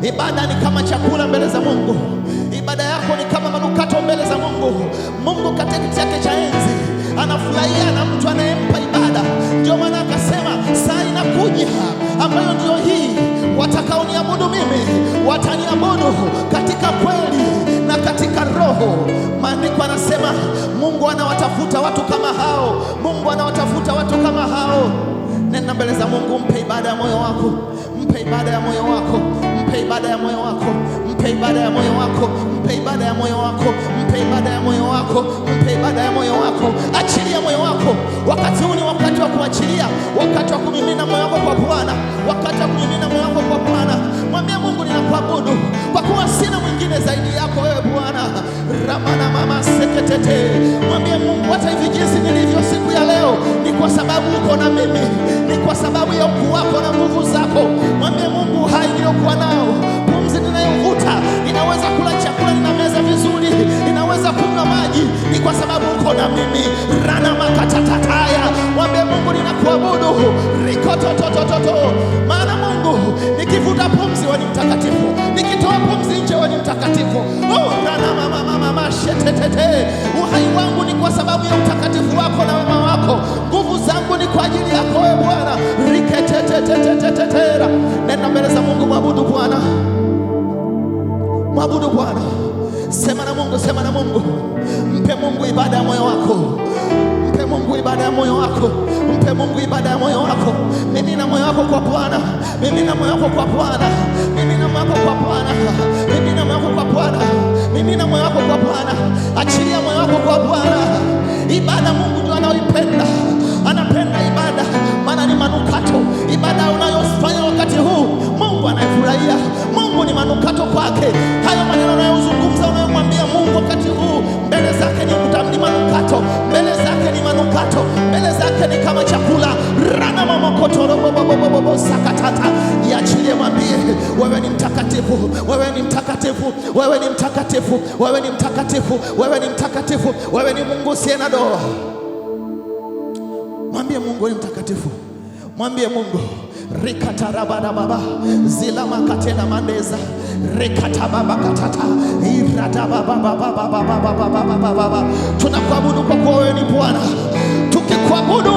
Ibada ni kama chakula mbele za Mungu. Ibada yako ni kama manukato mbele za Mungu. Mungu katika kiti chake cha enzi anafurahia na mtu anayempa ibada. Ndio maana akasema saa inakuja ambayo ndio hii, watakaoniabudu mimi wataniabudu katika kweli na katika roho. Maandiko anasema Mungu anawatafuta watu kama hao. Mungu anawatafuta watu kama hao. Nenda mbele za Mungu, mpe ibada ya moyo wako. Mpe ibada ya moyo wako. Mpe ibada ya moyo wako. Mpe ibada ya moyo wako. Mpe ibada ya moyo wako. Mpe ibada ya moyo wako. Mpe ibada ya moyo wako. Achilia moyo wako. Wakati huu ni wakati wa kuachilia, wakati wa kumimina moyo wako kwa Bwana, wakati wa kumimina moyo wako kwa Bwana. Mwambie Mungu, ninakuabudu kwa kuwa sina mwingine zaidi yako wewe Bwana. Ramana mama seketete. Mwambie Mungu, hata hivi jinsi nilivyo siku ya leo ni kwa sababu uko na mimi, ni kwa sababu ya ukuu wako na nguvu zako. Mwambie Mungu, hai niliokuwa nao, pumzi ninayovuta, ninaweza kula chakula, ninameza vizuri, ninaweza kunywa maji, ni kwa sababu uko na mimi. Rana makatatataya. Mwambie Mungu, ninakuabudu rikototototo. Maana Mungu, nikivuta pumzi wewe ni mtakatifu, nikitoa pumzi nje wewe ni mtakatifu. Rana mama shetetete. Uhai wangu ni kwa sababu ya utakatifu wako na wema wako. Nguvu zangu ni kwa ajili yako wewe Bwana. Riketetetetetera. Nenda mbele za Mungu, mwabudu Bwana. Mwabudu Bwana. Sema na Mungu, sema na Mungu. Mpe Mungu ibada ya moyo wako. Mpe Mungu ibada ya moyo wako. Mpe Mungu ibada ya moyo wako. Mimina moyo wako kwa Bwana. Mimina moyo wako kwa Bwana. Mimina moyo wako kwa Bwana. Mimina moyo wako kwa Bwana. Mimina moyo wako kwa Bwana. Achilia moyo wako kwa Bwana. Ibada Mungu ndio anaoipenda. Anapenda ibada, maana ni manukato. Ibada unayofanya wakati huu Mungu anayefurahia. Mungu ni manukato kwake. Hayo maneno unayozungumza, unayomwambia Mungu wakati huu, mbele zake ni manukato. Mbele zake ni manukato. Mbele zake ni kama chakula. Rana mamokotoro bobobobobo sakatata. Iachilie, mwambie wewe ni mtakatifu. Wewe ni mtakatifu. Wewe ni mtakatifu. Wewe ni mtakatifu. Wewe ni mtakatifu. Wewe ni Mungu usiye na doa. Mwambie Mungu ni mtakatifu. Mwambie Mungu rikatarabada baba zila makatena mandeza rikatababa katata iradababa baba. Tunakuabudu kwa kuwa wewe ni Bwana. Tukikuabudu,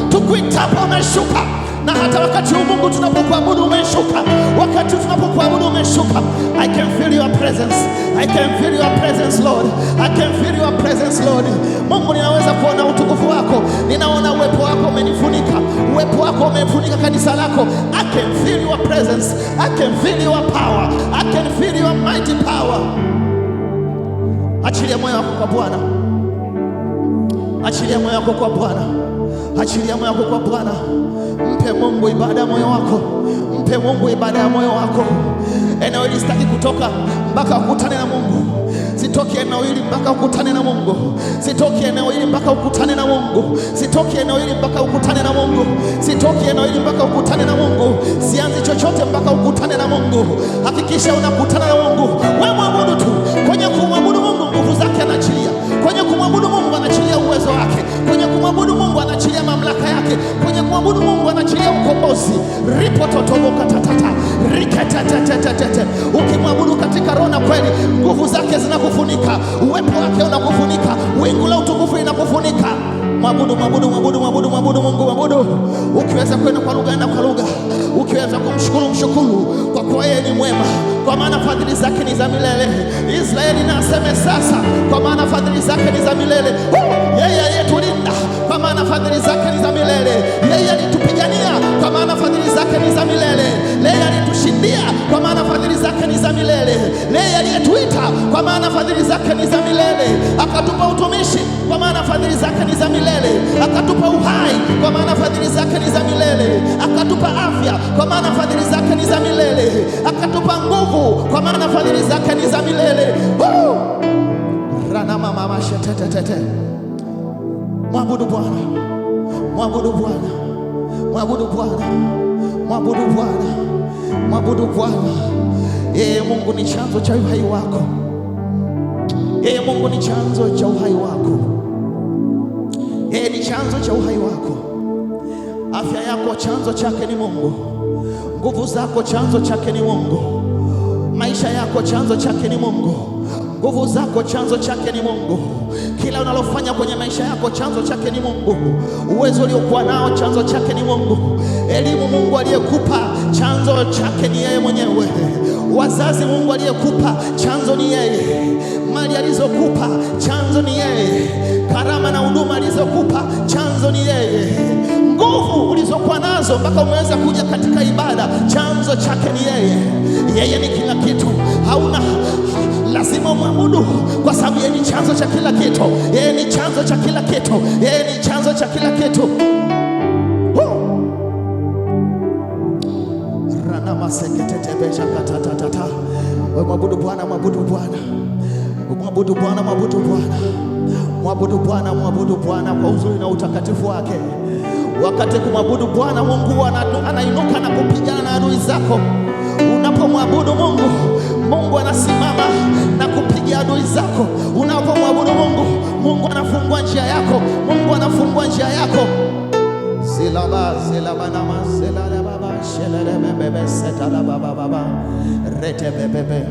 tukuitapo umeshuka. Na hata wakati huu Mungu tunapokuabudu umeshuka. Wakati tunapokuabudu umeshuka. I can feel your presence. I can feel your presence Lord. I can feel your presence Lord. Mungu, ninaweza kuona utukufu wako. Ninaona uwepo wako umenifunika. Uwepo wako umefunika kanisa lako. I can feel your presence. I can feel your power. I can feel your mighty power. Achilia moyo wako kwa Bwana. Achilia moyo wako kwa Bwana. Achilia moyo wako kwa Bwana. Mpe Mungu ibada ya moyo wako. Mpe Mungu ibada ya moyo wako. Eneo hili sitaki kutoka mpaka ukutane na Mungu. Sitoki eneo hili mpaka ukutane na Mungu. Sitoki eneo hili mpaka ukutane na Mungu. Sitoki eneo hili mpaka ukutane na Mungu. Sitoki eneo hili mpaka ukutane na Mungu. Sianzi chochote mpaka ukutane na Mungu. Hakikisha unakutana na Mungu. Wewe mwabudu tu. Kwenye kumwabudu Mungu nguvu zake anachilia. Kwenye kumwabudu Mungu anachilia uwezo wake. Kwenye kumwabudu Mungu anachilia mamlaka yake. Kwenye kumwabudu Mungu anachilia ukombozi. Ripototoboka tatata. Riketetetetetete. Ukimwabudu katika roho na kweli, nguvu zake zinakufunika. Uwepo wake unakufunika. Wingu la utukufu linakufunika. Mwabudu, mwabudu, mwabudu, mwabudu, mwabudu Mungu, mwabudu. Ukiweza kwenda kwa lugha, enda kwa lugha. Ukiweza kumshukuru, mshukuru, kwa kuwa yeye ni mwema, kwa maana fadhili zake ni za milele. Israeli na aseme sasa, kwa maana fadhili zake ni za milele. Yeye aliyetulinda, kwa maana fadhili zake ni za milele. Yeye alitupigania, kwa maana fadhili zake ni za milele. Yeye alitushindia, kwa maana fadhili zake ni za milele. Yeye aliyetuita, kwa maana fadhili zake ni za milele. Akatupa utumishi, kwa maana fadhili zake ni za milele. Akatupa uhai, kwa maana fadhili zake ni za milele. Akatupa afya, kwa maana fadhili zake ni za milele. Akatupa nguvu, kwa maana fadhili zake ni za milele. Rana mama shetetete. Mwabudu Bwana. Mwabudu Bwana. Mwabudu Bwana. Mwabudu Bwana. Mwabudu Bwana. Yeye Mungu ni chanzo cha uhai wako. Yeye Mungu ni chanzo cha uhai wako. Yeye ni chanzo cha uhai wako. Afya yako chanzo chake ni Mungu. Nguvu zako chanzo chake ni Mungu. Maisha yako chanzo chake ni Mungu. Nguvu zako chanzo chake ni Mungu. Kila unalofanya kwenye maisha yako chanzo chake ni Mungu. Uwezo uliokuwa nao chanzo chake ni Mungu. Elimu Mungu aliyekupa chanzo chake ni yeye mwenyewe. Wazazi Mungu aliyekupa chanzo ni yeye. Mali alizokupa chanzo ni yeye. Karama na huduma alizokupa chanzo ni yeye. Nguvu ulizokuwa nazo mpaka umeweza kuja katika ibada chanzo chake ni yeye. Yeye ni kila kitu. Lazima umwabudu kwa sababu yeye ni chanzo cha kila kitu. Yeye ni chanzo cha kila kitu. Yeye ni chanzo cha kila kitu. Rana maseketetebesha katatata. Mwabudu Bwana, mwabudu Bwana. Mwabudu Bwana, mwabudu Bwana. Mwabudu Bwana, mwabudu Bwana kwa uzuri na utakatifu wake. Wakati kumwabudu Bwana, Mungu anainuka na kupigana na adui zako. Unapomwabudu Mungu, Mungu anasimama na kupiga adui zako. Unapomwabudu Mungu, Mungu anafungua njia yako. Mungu anafungua njia yako. Zilaba na mazela baba shelele bebe setala baba rete bebe.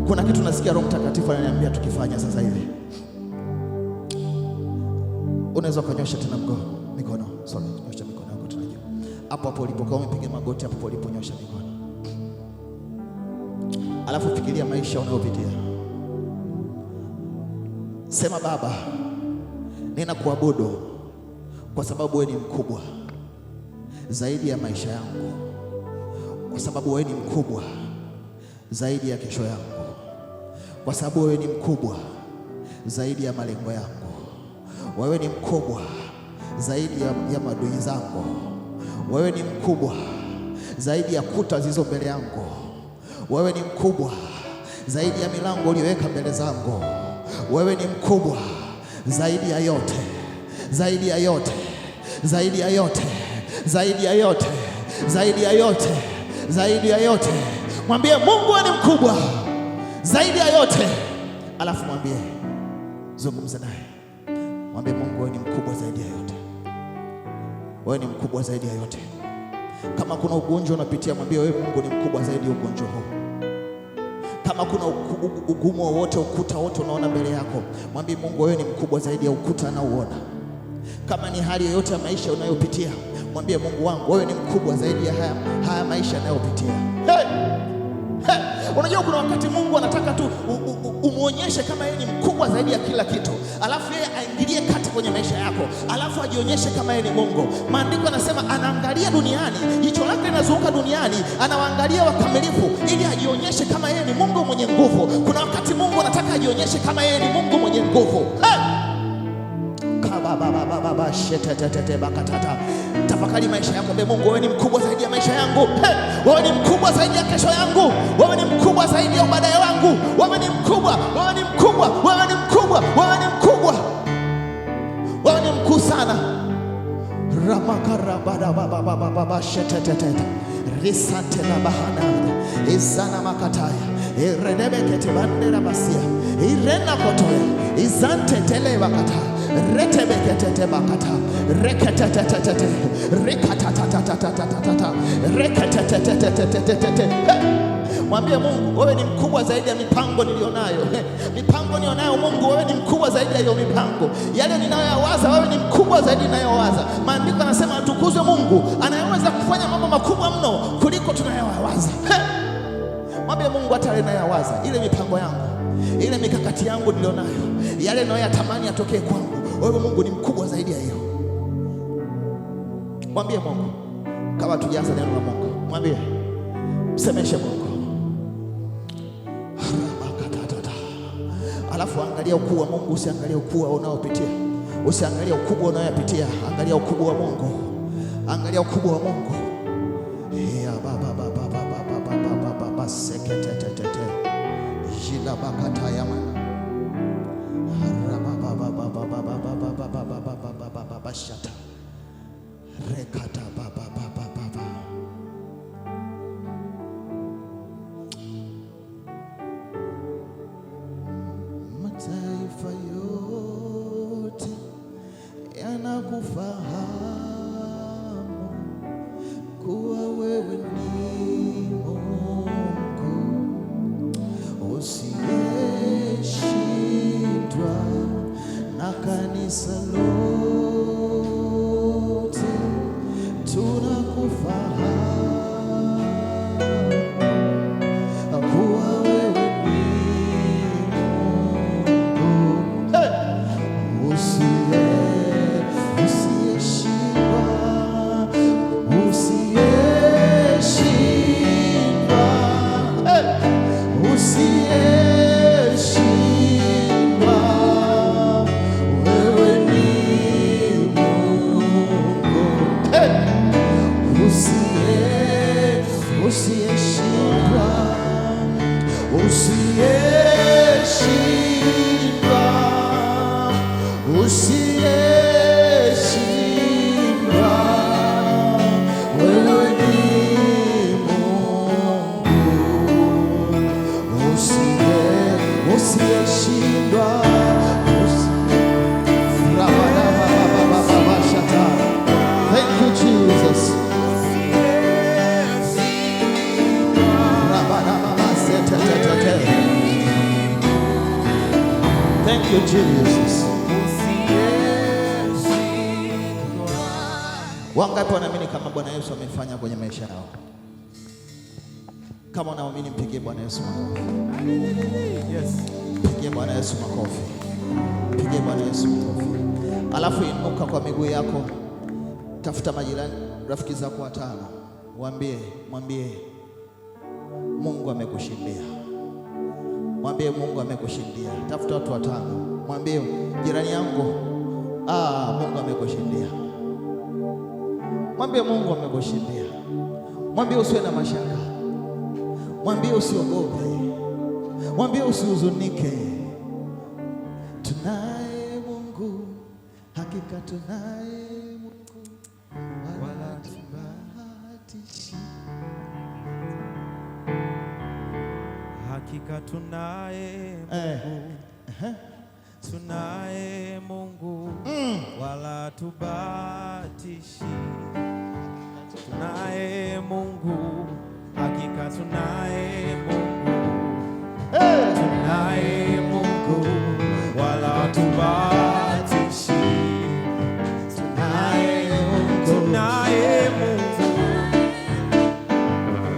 Kuna kitu nasikia Roho Mtakatifu ananiambia tukifanya sasa hivi. Unaweza kunyosha tena mikono. Sorry, nyosha mikono yako tena juu. Hapo hapo ulipokaa umepiga magoti, hapo uliponyosha mikono. Alafu fikiria maisha unayopitia. Sema, Baba, ninakuabudu kwa sababu wewe ni mkubwa zaidi ya maisha yangu. Kwa sababu wewe ni mkubwa zaidi ya kesho yangu. Kwa sababu wewe ni mkubwa zaidi ya malengo yangu. Wewe ni mkubwa zaidi ya maadui zangu. Wewe ni mkubwa zaidi ya kuta zilizo mbele yangu. Wewe ni mkubwa zaidi ya milango uliyoweka mbele zangu. Wewe ni mkubwa zaidi ya yote, zaidi ya yote, zaidi ya yote, zaidi ya yote, zaidi ya yote, zaidi ya yote. Mwambie Mungu ni mkubwa zaidi ya yote. Alafu mwambie, zungumza naye. Mwambie Mungu ni mkubwa zaidi ya yote. Wewe ni mkubwa zaidi ya yote. Kama kuna ugonjwa unapitia, mwambie wewe Mungu ni mkubwa zaidi ya ugonjwa huu. Kama kuna ugumu wowote, ukuta wote unaona mbele yako, mwambie Mungu wewe ni mkubwa zaidi ya ukuta anaoona. Kama ni hali yoyote ya maisha unayopitia, mwambie Mungu wangu wewe ni mkubwa zaidi ya haya maisha anayopitia. Unajua kuna wakati Mungu anataka tu umuonyeshe kama yeye ni mkubwa zaidi ya kila kitu, alafu yeye aingilie kati kwenye maisha yako, alafu ajionyeshe kama yeye ni Mungu. Maandiko yanasema anaangalia duniani, jicho lake linazunguka duniani, anawaangalia wakamilifu ili ajionyeshe kama yeye ni Mungu mwenye nguvu. Kuna wakati Mungu anataka ajionyeshe kama yeye ni Mungu mwenye nguvu. Tafakari maisha yako. Mungu wewe ni mkubwa zaidi ya maisha yangu. Wewe ni mkubwa zaidi ya kesho yangu. Wewe ni mkubwa zaidi ya baadaye wangu. Wewe ni mkubwa, wewe ni mkubwa, wewe ni mkubwa, wewe ni mkubwa. Wewe ni mkuu sana. Ramakarabada baba shetetete. Risante la bahana. Izana makataya. Iredebekete bandera basia. Irena kotoya. Izante tele bakata. Retebekete bakata. Reketetetetete. Rekatatatatatatata. Reketetetetetetete. Mwambie Mungu wewe ni mkubwa zaidi ya mipango nilionayo. Mipango nilionayo Mungu wewe ni mkubwa zaidi ya hiyo mipango. Yale ninayoyawaza wewe ni mkubwa zaidi ninayowaza. Maandiko yanasema atukuzwe Mungu anayeweza kufanya mambo makubwa mno kuliko tunayowaza. Mwambie Mungu hata yale ninayowaza, ile mipango yangu, ile mikakati yangu nilionayo, yale ninayotamani yatokee kwangu, wewe Mungu ni mkubwa zaidi ya hiyo. Mwambie Mungu. Kama tujaanza neno la Mungu, mwambie, msemeshe Mungu. Alafu angalia ukuu wa Mungu, usiangalie ukuu unaopitia. Usiangalie ukubwa unayopitia, angalia ukubwa wa Mungu. Angalia ukubwa wa Mungu. Ya baba seketetetete. Jila bakata ya mana. Baba shata. Rekata baba. Mataifa yote yanakufahamu kuwa wewe ni Mungu. Wangapi wanaamini kama Bwana Yesu amefanya kwenye maisha yao? Kama unaamini mpigie Bwana Yesu makofi. Yes. Mpigie Bwana Yesu makofi. Mpigie Bwana Yesu makofi. Alafu inuka kwa miguu yako. Tafuta majirani, rafiki zako watano. Mwambie Mungu amekushindia. Mwambie Mungu amekushindia. Tafuta watu watano. Mwambie jirani yangu, Mungu amekushindia. Mwambie Mungu amekushindia. Mwambie usiwe na mashaka. Mwambie usiogope. Mwambie usihuzunike. Tunaye Mungu, hakika tunaye Mungu, wala tubahatishi. Hakika tunaye Mungu, tunaye Mungu, wala tubahatishi. Tunaye Mungu, hakika tunaye Mungu, tunaye Mungu, wala tubahatishi. Tunaye Mungu, tunaye Mungu,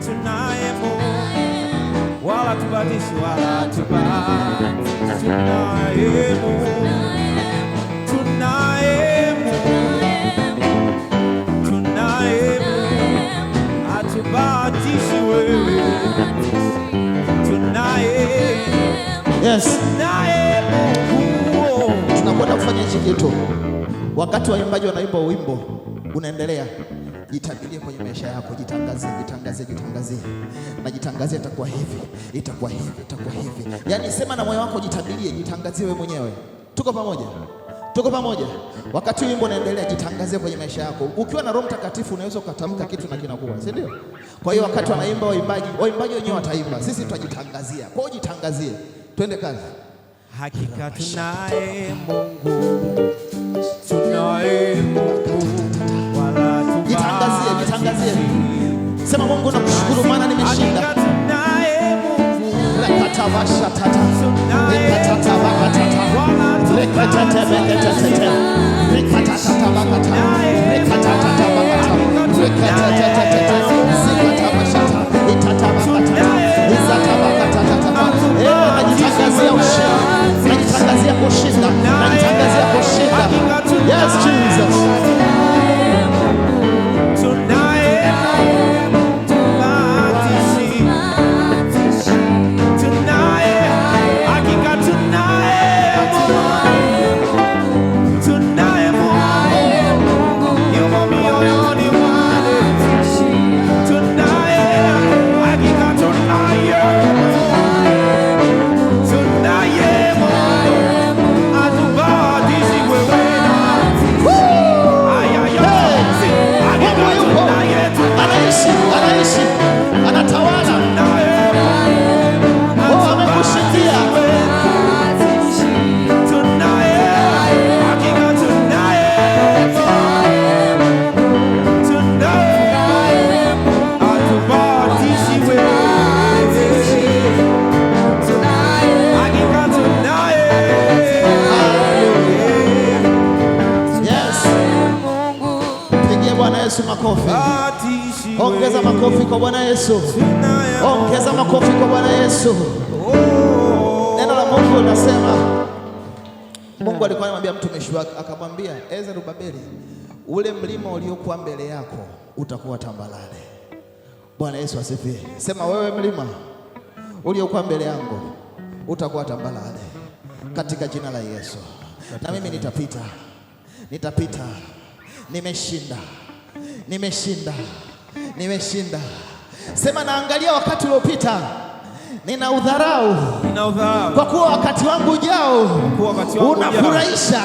tunaye Mungu, wala tubahatishi, wala tubahatishi. Tunaye Mungu, tunaye Mungu, tunaye Mungu, atubahatishi wewe. Tunaye, yes, tunaye Mungu. Tunakwenda kufanya hichi kitu. Wakati waimbaji wanaimba wimbo unaendelea, jitabirie kwenye maisha yako, jitangazie. Na jitangazie itakuwa hivi, itakuwa hivi, itakuwa hivi. Yaani sema na moyo wako, jitabirie, jitangazie wewe mwenyewe. Tuko pamoja? Tuko pamoja? Wakati wimbo unaendelea, jitangazie kwenye maisha yako. Ukiwa na Roho Mtakatifu unaweza ukatamka kitu na kinakuwa, si ndio? Kwa hiyo wakati wanaimba waimbaji wenyewe wataimba, sisi tutajitangazia. Kwa hiyo jitangazie. Twende kazi. Hakika tunaye Mungu, tunaye Mungu, wala tubahatishi. Jitangazie. Sema Mungu nakushukuru maana nimeshinda. Hakika tunaye Mungu, Rekatavasha tata. Rekatata bakatata. Rekatata bekatata. Rekatata bakata. Rekatata bakata. Rekatata. Zikatabashata. Itatabakata. Izatabakata. Najitangazia ushindi. Najitangazia kushinda. Najitangazia kushinda. Yes, Jesus. Yesu makofi. Ongeza makofi kwa Bwana Yesu. Ongeza makofi kwa Bwana Yesu. Neno la Mungu linasema, Mungu alikuwa anamwambia mtumishi wake, akamwambia Zerubabeli, ule mlima uliokuwa mbele yako utakuwa tambalale. Bwana Yesu asifiwe. Sema wewe mlima uliokuwa mbele yangu utakuwa tambalale katika jina la Yesu. Na mimi nitapita. Nimeshinda. Sema naangalia wakati uliopita, nina udharau kwa kuwa wakati wangu ujao unafurahisha.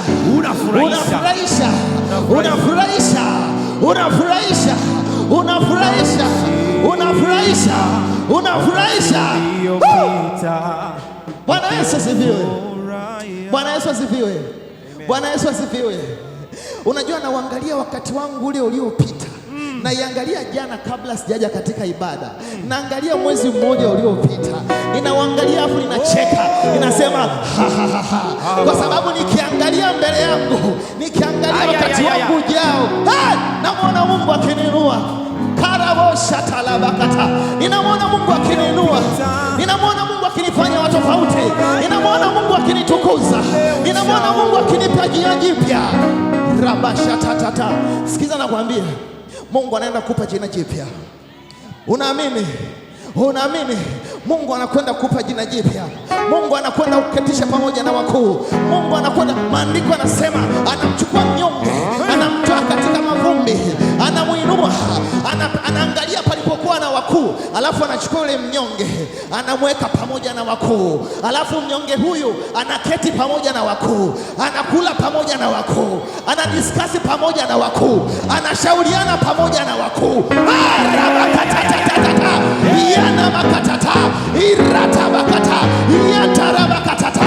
Bwana Yesu asifiwe. Bwana Yesu asifiwe. Unajua nauangalia wakati wangu ule uliopita. Naiangalia jana kabla sijaja katika ibada. Naangalia mwezi mmoja uliopita. Ninauangalia afu ninacheka. Ninasema ha ha ha ha. Kwa sababu nikiangalia mbele yangu, nikiangalia wakati wangu ujao, namuona Rabashatalabakata. Ninamwona Mungu akiniinua, ninamwona Mungu akinifanya wa tofauti, ninamwona Mungu akinitukuza, ninamwona Mungu akinipa jina jipya. Rabashatatata. Sikiza nakwambia, Mungu anaenda kukupa jina jipya. Unaamini? Unaamini? Mungu anakwenda kukupa jina jipya. Mungu anakwenda kuketisha pamoja na wakuu. Mungu anakwenda, maandiko yanasema anamchukua mnyonge, anamtoa katika mavumbi, anamuinua, anaangalia palipokuwa na wakuu, alafu anachukua yule mnyonge, anamweka pamoja na wakuu, alafu mnyonge huyu anaketi pamoja na wakuu, anakula pamoja na wakuu, anadiskasi pamoja na wakuu, anashauriana pamoja na wakuu. Yana makatata, irata bakata, yatara bakatata,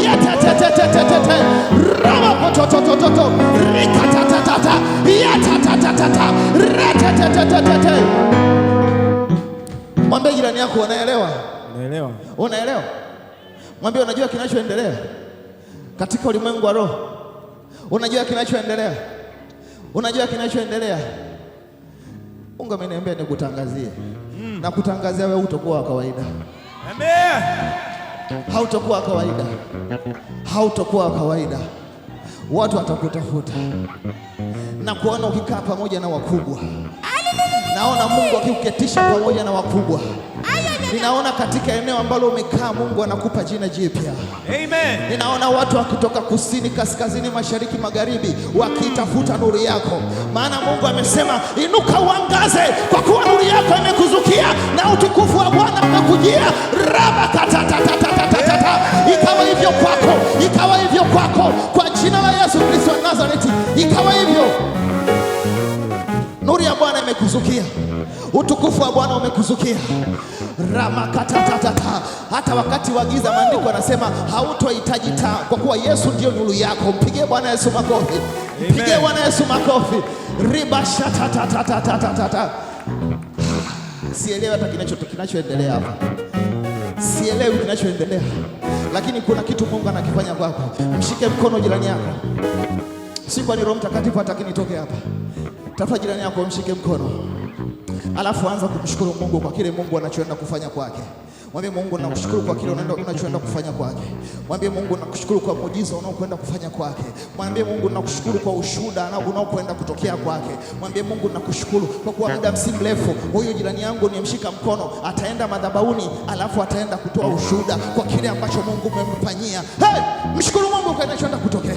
yatatatatatatata, rama potototototo, rikatatatata, yatatatata, ratatatatata. Mwambie jirani yako, unaelewa? Unaelewa? Unaelewa? Mwambie unajua kinachoendelea katika ulimwengu wa roho. Unajua kinachoendelea? Unajua kinachoendelea? Mungu ameniambia nikutangazie. Na kutangazia wewe utakuwa wa kawaida. Amen. Hautakuwa wa kawaida. Hautakuwa wa kawaida. Watu watakutafuta na kuona ukikaa pamoja na wakubwa. Naona Mungu akikuketisha pamoja na wakubwa. Ninaona katika eneo ambalo umekaa Mungu anakupa jina jipya. Amen. Ninaona watu wakitoka kusini, kaskazini, mashariki, magharibi wakitafuta nuru yako. Maana Mungu amesema inuka uangaze, kwa kuwa nuru yako imekuzukia na utukufu wa Bwana umekujia. Rabakatatatatata. Ikawa hivyo kwako, ikawa hivyo kwako, kwa jina la Yesu Kristo wa Nazareti. Ikawa hivyo. Nuru ya Bwana imekuzukia, utukufu wa Bwana umekuzukia. Ramakatatatata. Hata wakati wa giza maandiko yanasema hautohitaji taa, kwa kuwa Yesu ndio nuru yako. Mpigie Bwana Yesu makofi. Mpigie Bwana Yesu makofi. Ribashatatatata. Sielewi hata kinachoendelea hapa. Sielewi kinachoendelea, lakini kuna kitu Mungu anakifanya kwako. Mshike mkono jirani yako. Si kwa Roho Mtakatifu atakinitoke hapa. Tafuta jirani yako, mshike mkono. Alafu anza kumshukuru Mungu kwa kile Mungu anachoenda kufanya kwake. Mwambie Mungu nakushukuru kwa kile unachoenda kufanya kwake. Mwambie Mungu nakushukuru kwa muujiza unaokwenda kufanya kwake. Mwambie Mungu nakushukuru kwa ushuhuda unaokwenda kutokea kwake. Mwambie Mungu nakushukuru kwa kuwa muda si mrefu huyo jirani yangu nimshika mkono ataenda madhabahuni, alafu ataenda kutoa ushuhuda kwa kile ambacho Mungu umemfanyia. Hey, mshukuru Mungu kwa kinachoenda kutokea.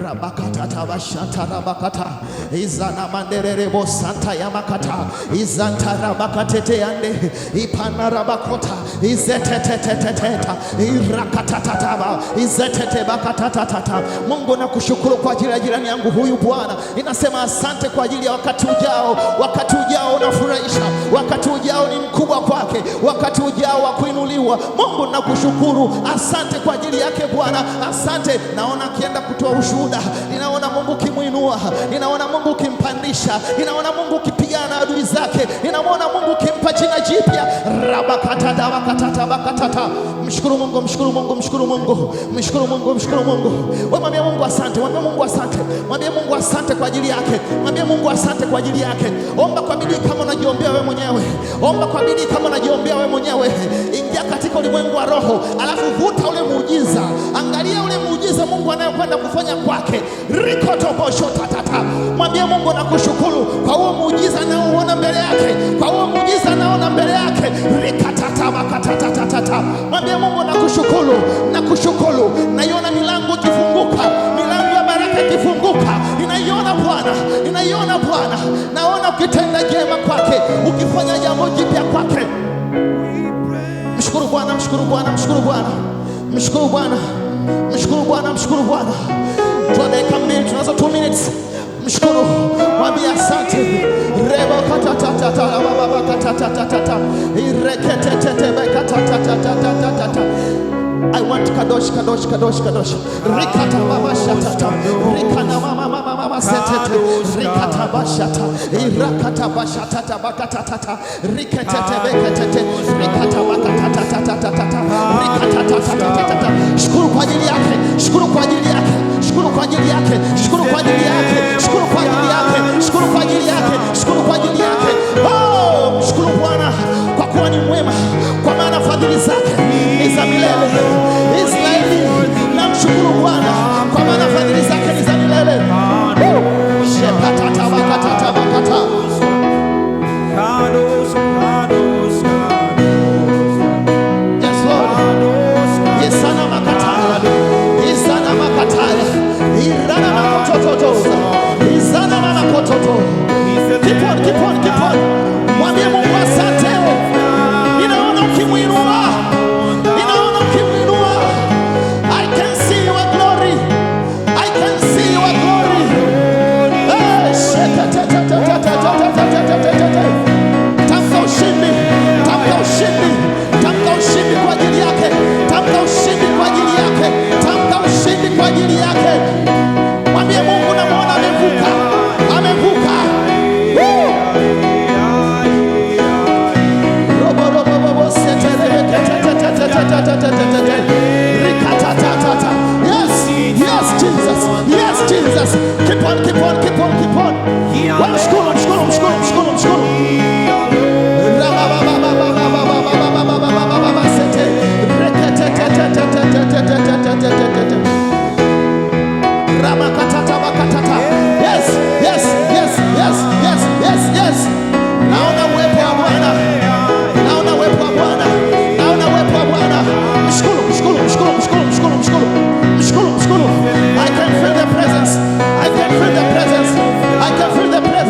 Rabakata bashata rabakata izana mandererebo santa yamakata izanta rabakatete yande ipana rabakota izeteteteteta irakatatata izetete bakatatata. Mungu nakushukuru kwa ajili ya jirani yangu huyu Bwana. Ninasema asante kwa ajili ya wakati ujao. Wakati ujao unafurahisha, wakati ujao ni mkubwa kwake, wakati ujao wa kuinuliwa. Mungu nakushukuru, asante kwa ajili yake Bwana. Asante, naona akienda kutoa ushuhuda, ninaona Mungu kimuinua, ninaona Mungu kimpandisha, ninaona Mungu kipigana na adui zake, ninaona Mungu kimpa jina jipya. Rabakatata bakatata bakatata. Mshukuru Mungu, mshukuru Mungu, mshukuru Mungu, mshukuru Mungu, mshukuru Mungu. Wewe mwambie Mungu asante, mwambie Mungu asante, mwambie Mungu asante kwa ajili yake, mwambie Mungu asante kwa ajili yake. Omba kwa bidii kama unajiombea wewe mwenyewe, omba kwa bidii kama unajiombea wewe mwenyewe. Ingia katika ulimwengu wa roho, alafu vuta ule muujiza, angalia ule muujiza Mungu anayokwenda kufanya kwake. Rikotoboshotata. Mwambie Mungu nakushukuru kwa huo muujiza naoona mbele yake, kwa huo muujiza naona mbele yake. Rikatata bakatatatata. Mwambie Mungu nakushukuru, nakushukuru. Naiona milango ikifunguka, milango ya baraka ikifunguka. Ninaiona Bwana, ninaiona Bwana. Naona ukitenda jema kwake, ukifanya jambo jipya kwake. Mshukuru Bwana, mshukuru Bwana, mshukuru Bwana, mshukuru Bwana, mshukuru Bwana, mshukuru Bwana. Tuna dakika mbili, tunazo 2 minutes. Mshukuru, mwambie asante. Reba katatatata baba katatatata ireketete bekatatatata. I want kadosh kadosh kadosh kadosh. Rikata baba shatata. Rikana mama setete. Rikata bashata. Irakata bashata bakatata. Riketete beketete. Rikata bakatata. Rikata. Shukuru kwa ajili yake. Shukuru kwa ajili yake. Shukuru kwa ajili yake. Shukuru kwa ajili yake. Shukuru kwa ajili yake. Shukuru kwa ajili yake. Shukuru kwa ajili yake. Oh!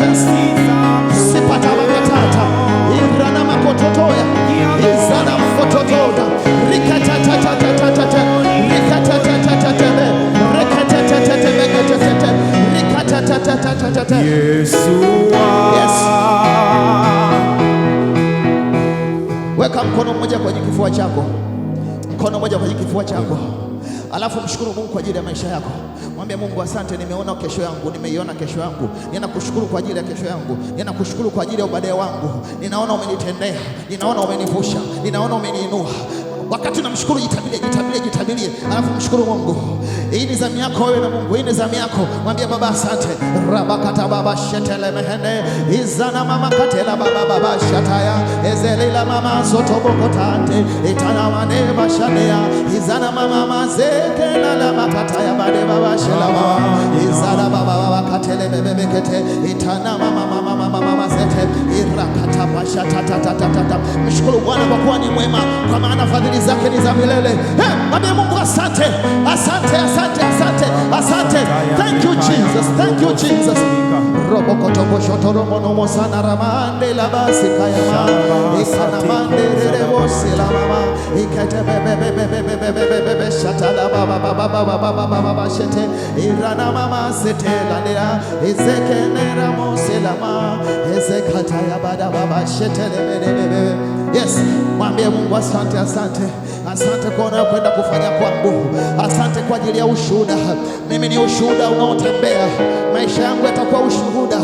manifest. Sipata makatata. Irana makototoya. Izana makototoda. Rikatatatatatatata. Rikatatatatatatata. Rikatatatatatatata. Rikatatatatatatata. Yes. Weka mkono mmoja kwenye kifua chako. Mkono mmoja kwenye kifua chako. Alafu mshukuru Mungu kwa ajili ya maisha yako. Mwambie Mungu, asante, nimeona kesho yangu, nimeiona kesho yangu. Ninakushukuru kwa ajili ya kesho yangu. Ninakushukuru kwa ajili ya ubaadaye wangu. Ninaona umenitendea, ninaona umenivusha, ninaona umeniinua. Wakati unamshukuru jitabirie, alafu mshukuru Mungu. Hii ni zamu yako wewe na Mungu, hii ni zamu yako. Mwambie Baba asante. Rabakata baba shetele mehende izana mama katela baba shataya ezelila mama zotobokotante itana mane bashanea izana mama mazekela la makataya bade baba shelama izana baba katele bebekete itana mama zete irakata bashatata. Mshukuru Bwana kwa kuwa ni mwema, kwa maana fadhili zake ni za milele. Mwambie Mungu asante, asante, asante, asante, asante. Thank you Jesus, thank you Jesus. Robokoto boshotoro monomo sana ramande la basi kayama ikana mande rebo silama ikate bebe shatala baba shete irana mama setela nera izekenera moselama ezekata ya baba shetele bebe. Yes, mwambie Mungu asante, asante. Asante kwa unayokwenda kufanya kwangu. Asante kwa ajili ya ushuhuda. Mimi ni ushuhuda unaotembea. Maisha yangu yatakuwa ushuhuda.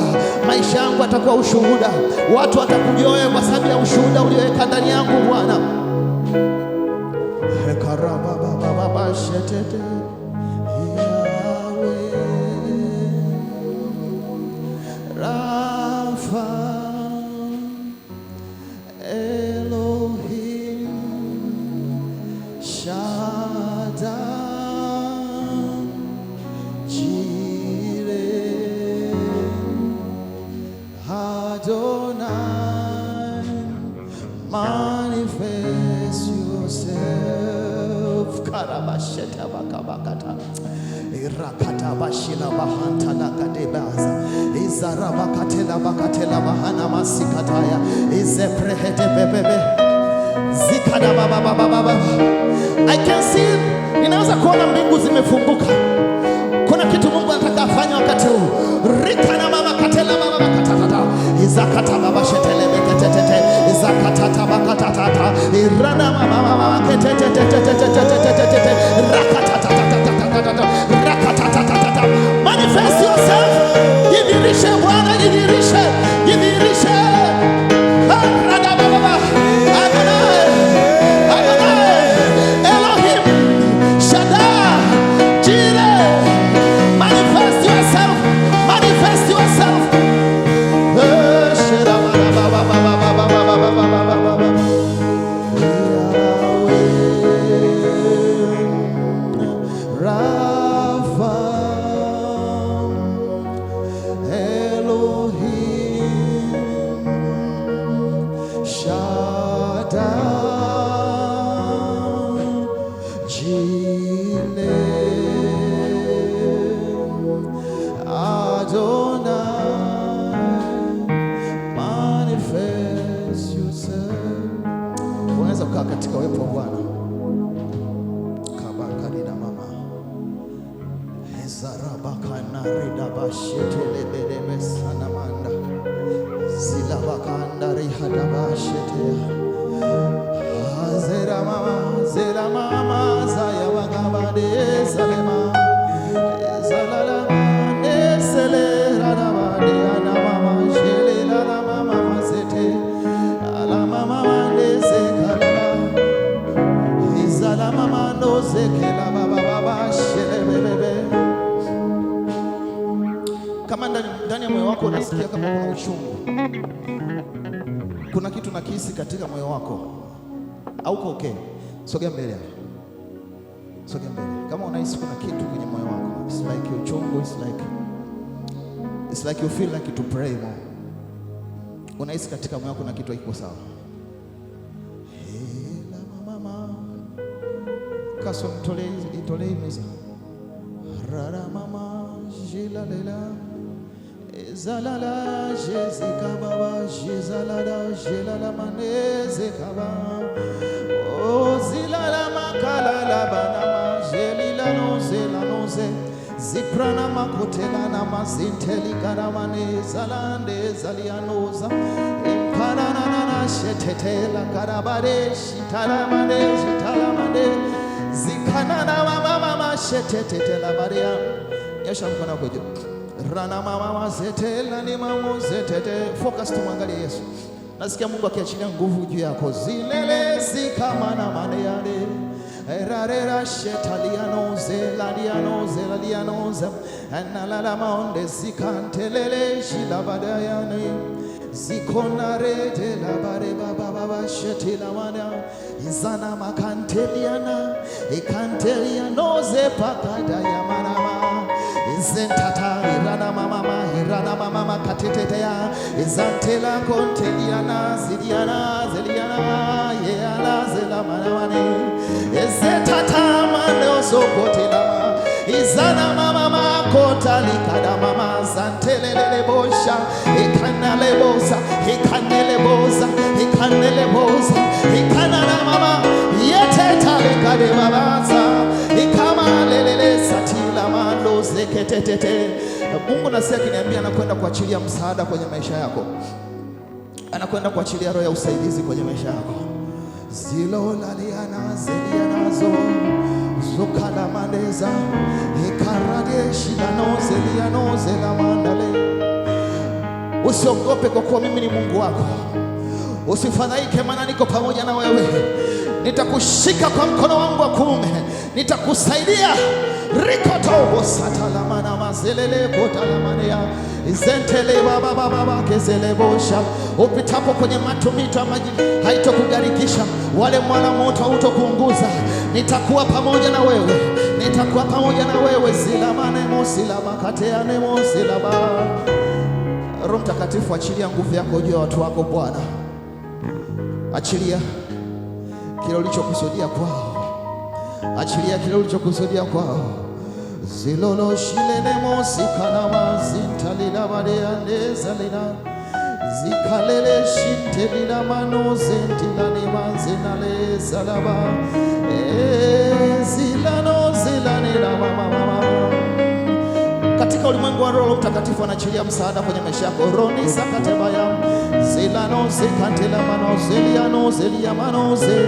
Maisha yangu yatakuwa ushuhuda. Watu watakujua wewe kwa sababu ya ushuhuda ulioweka ndani yangu Bwana. Hekaraba baba shetete. Manifest yourself. Karabasheta bakabakata. Irakata bashila bahanta la kadebaza. Izarabakatela bakatela bahana masikataya. Izeprehete bebebe. Zikada baba. I can see, ninaweza kuona mbingu zimefunguka. Kuna kitu Mungu anataka afanye wakati huu. Rikana mama katela baba katata. Izakata baba shetele beketete. Izakata bakatata. Irana mama ketete. Rakatata. Manifest yourself. Jidirishe Bwana, jidirishe. Rada baba. Elohim. Shaddai. Jireh. Manifest yourself. Rafa, Elohim, Shaddai, Jireh, Adonai, manifest yourself. Unaweza kukaa katika uwepo wa Bwana. Kabakarina mama Zarabakana ridabashete lebelebe sanamanda zilabakanda rihadabashete zera mama zaya bagabade salema zalalama nesele radabade ana mama shele la mama zete ala mama nesekala izala mama nozekela baba shele bebebe. Kama ndani ya moyo wako unasikia kama kuna uchungu, kuna kitu nakihisi katika moyo wako, hauko okay, sogea mbele. Kama unahisi kuna kitu kwenye moyo wako, it's like uchungu, it's like you feel like to pray more. Unahisi katika moyo wako kuna kitu haiko sawa. La mama kaso itolee meza. Rara mama jila lela Zalala Jessica Baba Jizalada Jelala Maneze Kaba O Zilala Makala Labanama Jelila Noze La Noze Ziprana Makotela Namazinteli Karamane Zalande Zalianoza Impanana Shetetela Karabade Shitalamade Shitalamade Zikanana Mama Shetetela Maria Yasha mkono wako juu. Rana mama zetela ni mama zetete. Focus tumwangalie Yesu. Nasikia Mungu akiachilia nguvu juu yako. Zilele zikamana maneade. Erarera shetaliano zeladiano zeladiano ze. Analala maonde zikantelele shilabadayane. Zikonare de la bare baba shetila mana. Izana makanteliana. Ikanteliano ze pakada yamanama. Zentata irana mama katetetea izantela konteliana zeliana yeala zela manamane ezetata mano sokotela izana mama kotali kada mama zantelele bosha ikanale bosa ikanana mama yeteta kade babaza ikama lelele satila mando zeketetete. Mungu nasikia kiniambia anakwenda kuachilia msaada kwenye maisha yako. Anakwenda kuachilia roho ya usaidizi kwenye maisha yako. Zilo laliana zelianazo zokala mandeza ikarade shilano zeliano zela mandale. Usiogope kwa kuwa mimi ni Mungu wako. Usifadhaike maana niko pamoja na wewe. Nitakushika kwa mkono wangu wa kuume. Nitakusaidia. Rikoto satalamana mazelele kotalamania izentele baba kezele bosha. Upitapo kwenye matumito maji haitokugarikisha, wale mwana moto hautokuunguza. Nitakuwa pamoja na wewe. Nitakuwa pamoja na wewe. Silamane mosilama kateane mosilaba. Roho Mtakatifu, achilia nguvu yako juu ya watu wako Bwana. Achilia kile ulichokusudia kwao. Achilia kile ulichokusudia kwao. Zilolo shilene mosikana mazintalila badea nezalina zikalele shintelila mano zentilani manzenale salaba zilano zilanila mama. Katika ulimwengu wa Roho Mtakatifu anachilia msaada kwenye maisha yako. Roni sakatebaya zilano zikantela mano zeliano zeliamano ze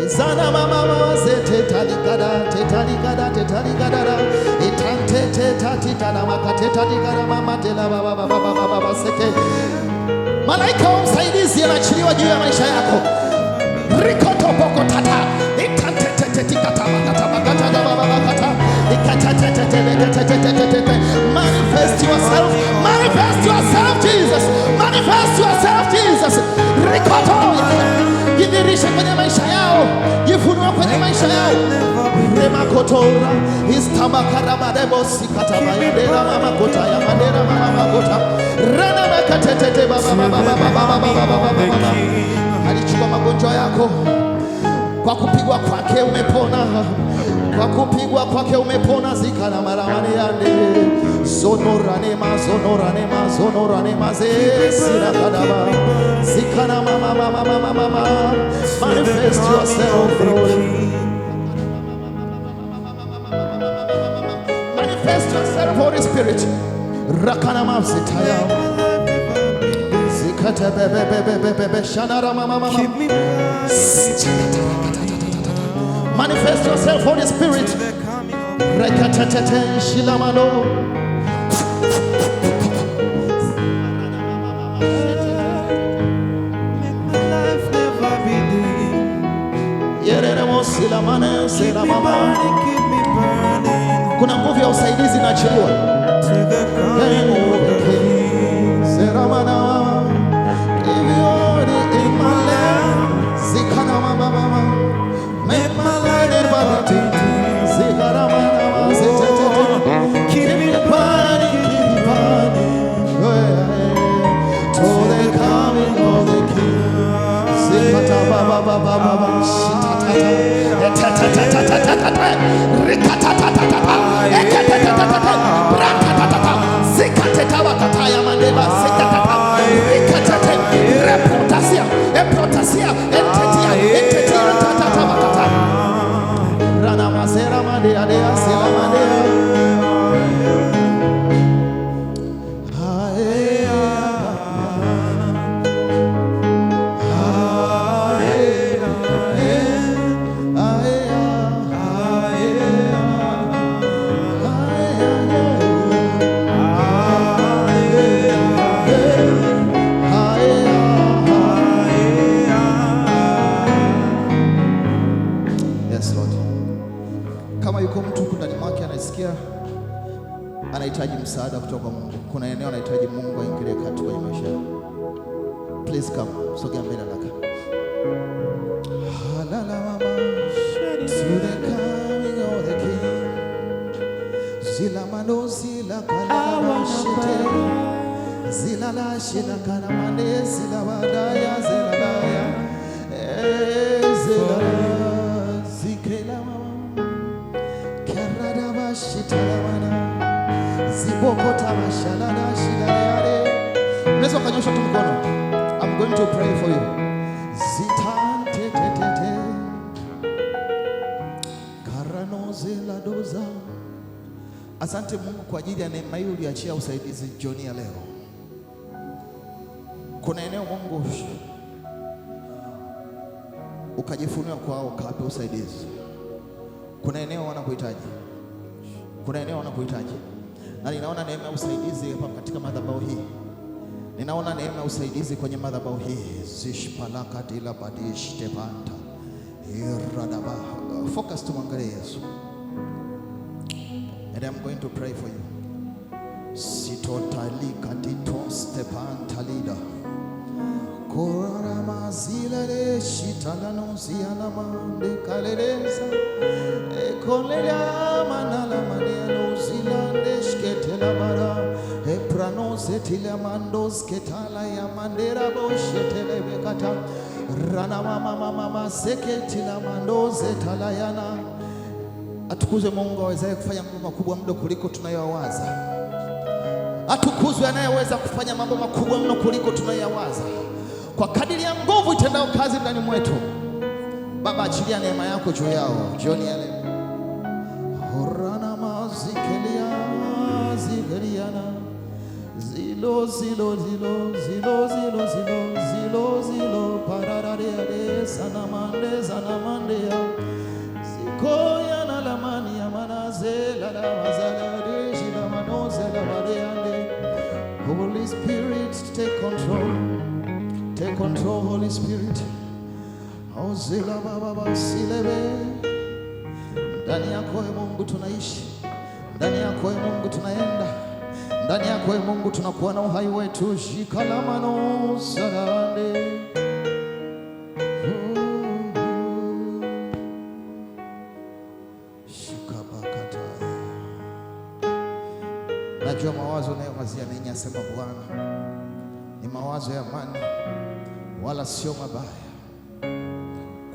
zana mama zetalikada itante tatitana makatetalikada mama tela baba seke. Malaika wa msaidizi anachiliwa juu ya maisha yako. Rikoto boko tata itante tetikata makata baba kata manifest yourself Jesus, manifest yourself Jesus. Rikoto jidhirisha kwenye maisha yao, jifunua kwenye maisha yao. Remakotora istamakarabadebo sikatabayadera mama kota ya madera mama kota rana makatetete baba. Alichukua magonjwa yako, kwa kupigwa kwake umepona. Kwa kupigwa kwake umepona. Zikana maramane yande zonorane mazesira kadaba zikana mama. Manifest yourself, manifest yourself, Holy Spirit. Rakana mavzitaya zikata bebe shanara mama. Manifest yourself, Holy Spirit. Rekatatete shilamano. Yeremo silamane silamama. Kuna nguvu ya usaidizi inaachiliwa. Seramana. Zikana mama. Make my life never be dim. Zigaramana zetete. Keep me burning. To the coming of the King. Zikata baba shitata. Rikata. Rikata. Ekatetawa kataya mandeba sekatata. Ekatate repotasia. Eprotasia. Entetia. Entetia tatata bakata. Rana masera mande adea sela mande. Kama yuko mtu ndani mwake anasikia anahitaji msaada kutoka kwa Mungu, kuna eneo anahitaji Mungu aingilie kati kwenye maisha yake, please come, sogea mbele haraka. Halala mama, to the coming of the King. Zila mano zila kalama shite, zila la shila kalamane zila wadaya zila daya, zila zikela mama. Unaweza ukanyosha tu mkono. I'm going to pray for you. Asante Mungu kwa ajili ya neema hii uliachia usaidizi jioni ya leo. Kuna eneo Mungu ukajifunua kwao ukape usaidizi. Kuna eneo wanakuhitaji. Kuna eneo wanakuhitaji. Na ninaona neema ya usaidizi hapa katika madhabahu hii. Ninaona neema ya usaidizi kwenye madhabahu hii. Zishpalaka dila badish tebanta. Iradaba. Focus tumwangalie Yesu. And I'm going to pray for you. Sitotalika ditos tebanta lida. Korama zilale shitalano zialamande kaleleza. Ekolea manala maniano zilande shketela bara. Eprano zetila mandos ketala ya mandera boshetele bekata. Rana mama seketila mandos etala yana. Atukuzwe Mungu awezaye kufanya mambo makubwa mno kuliko tunayowaza. Atukuzwe anayeweza kufanya mambo makubwa mno kuliko tunayowaza. Kwa kadiri ya nguvu itendao kazi ndani mwetu. Baba, achilia neema yako juu yao jioni ya leo. Horana mazikelia zigeriana zilo zilo zilo zilo zilo zilo zilo zilo pararare sanamande ya zikoya na lamani ya manazela la wazala jina manozela bareande. Holy Spirit, take control. Take control, Holy Spirit. Ozila baba silebe. Ndani yako Mungu tunaishi. Ndani yako Mungu tunaenda. Ndani yako Mungu tunakuwa na uhai wetu. Shikalamano sarande. Shikabakata. Najua mawazo unayowazia ninyi, asema Bwana, ni mawazo ya amani wala sio mabaya,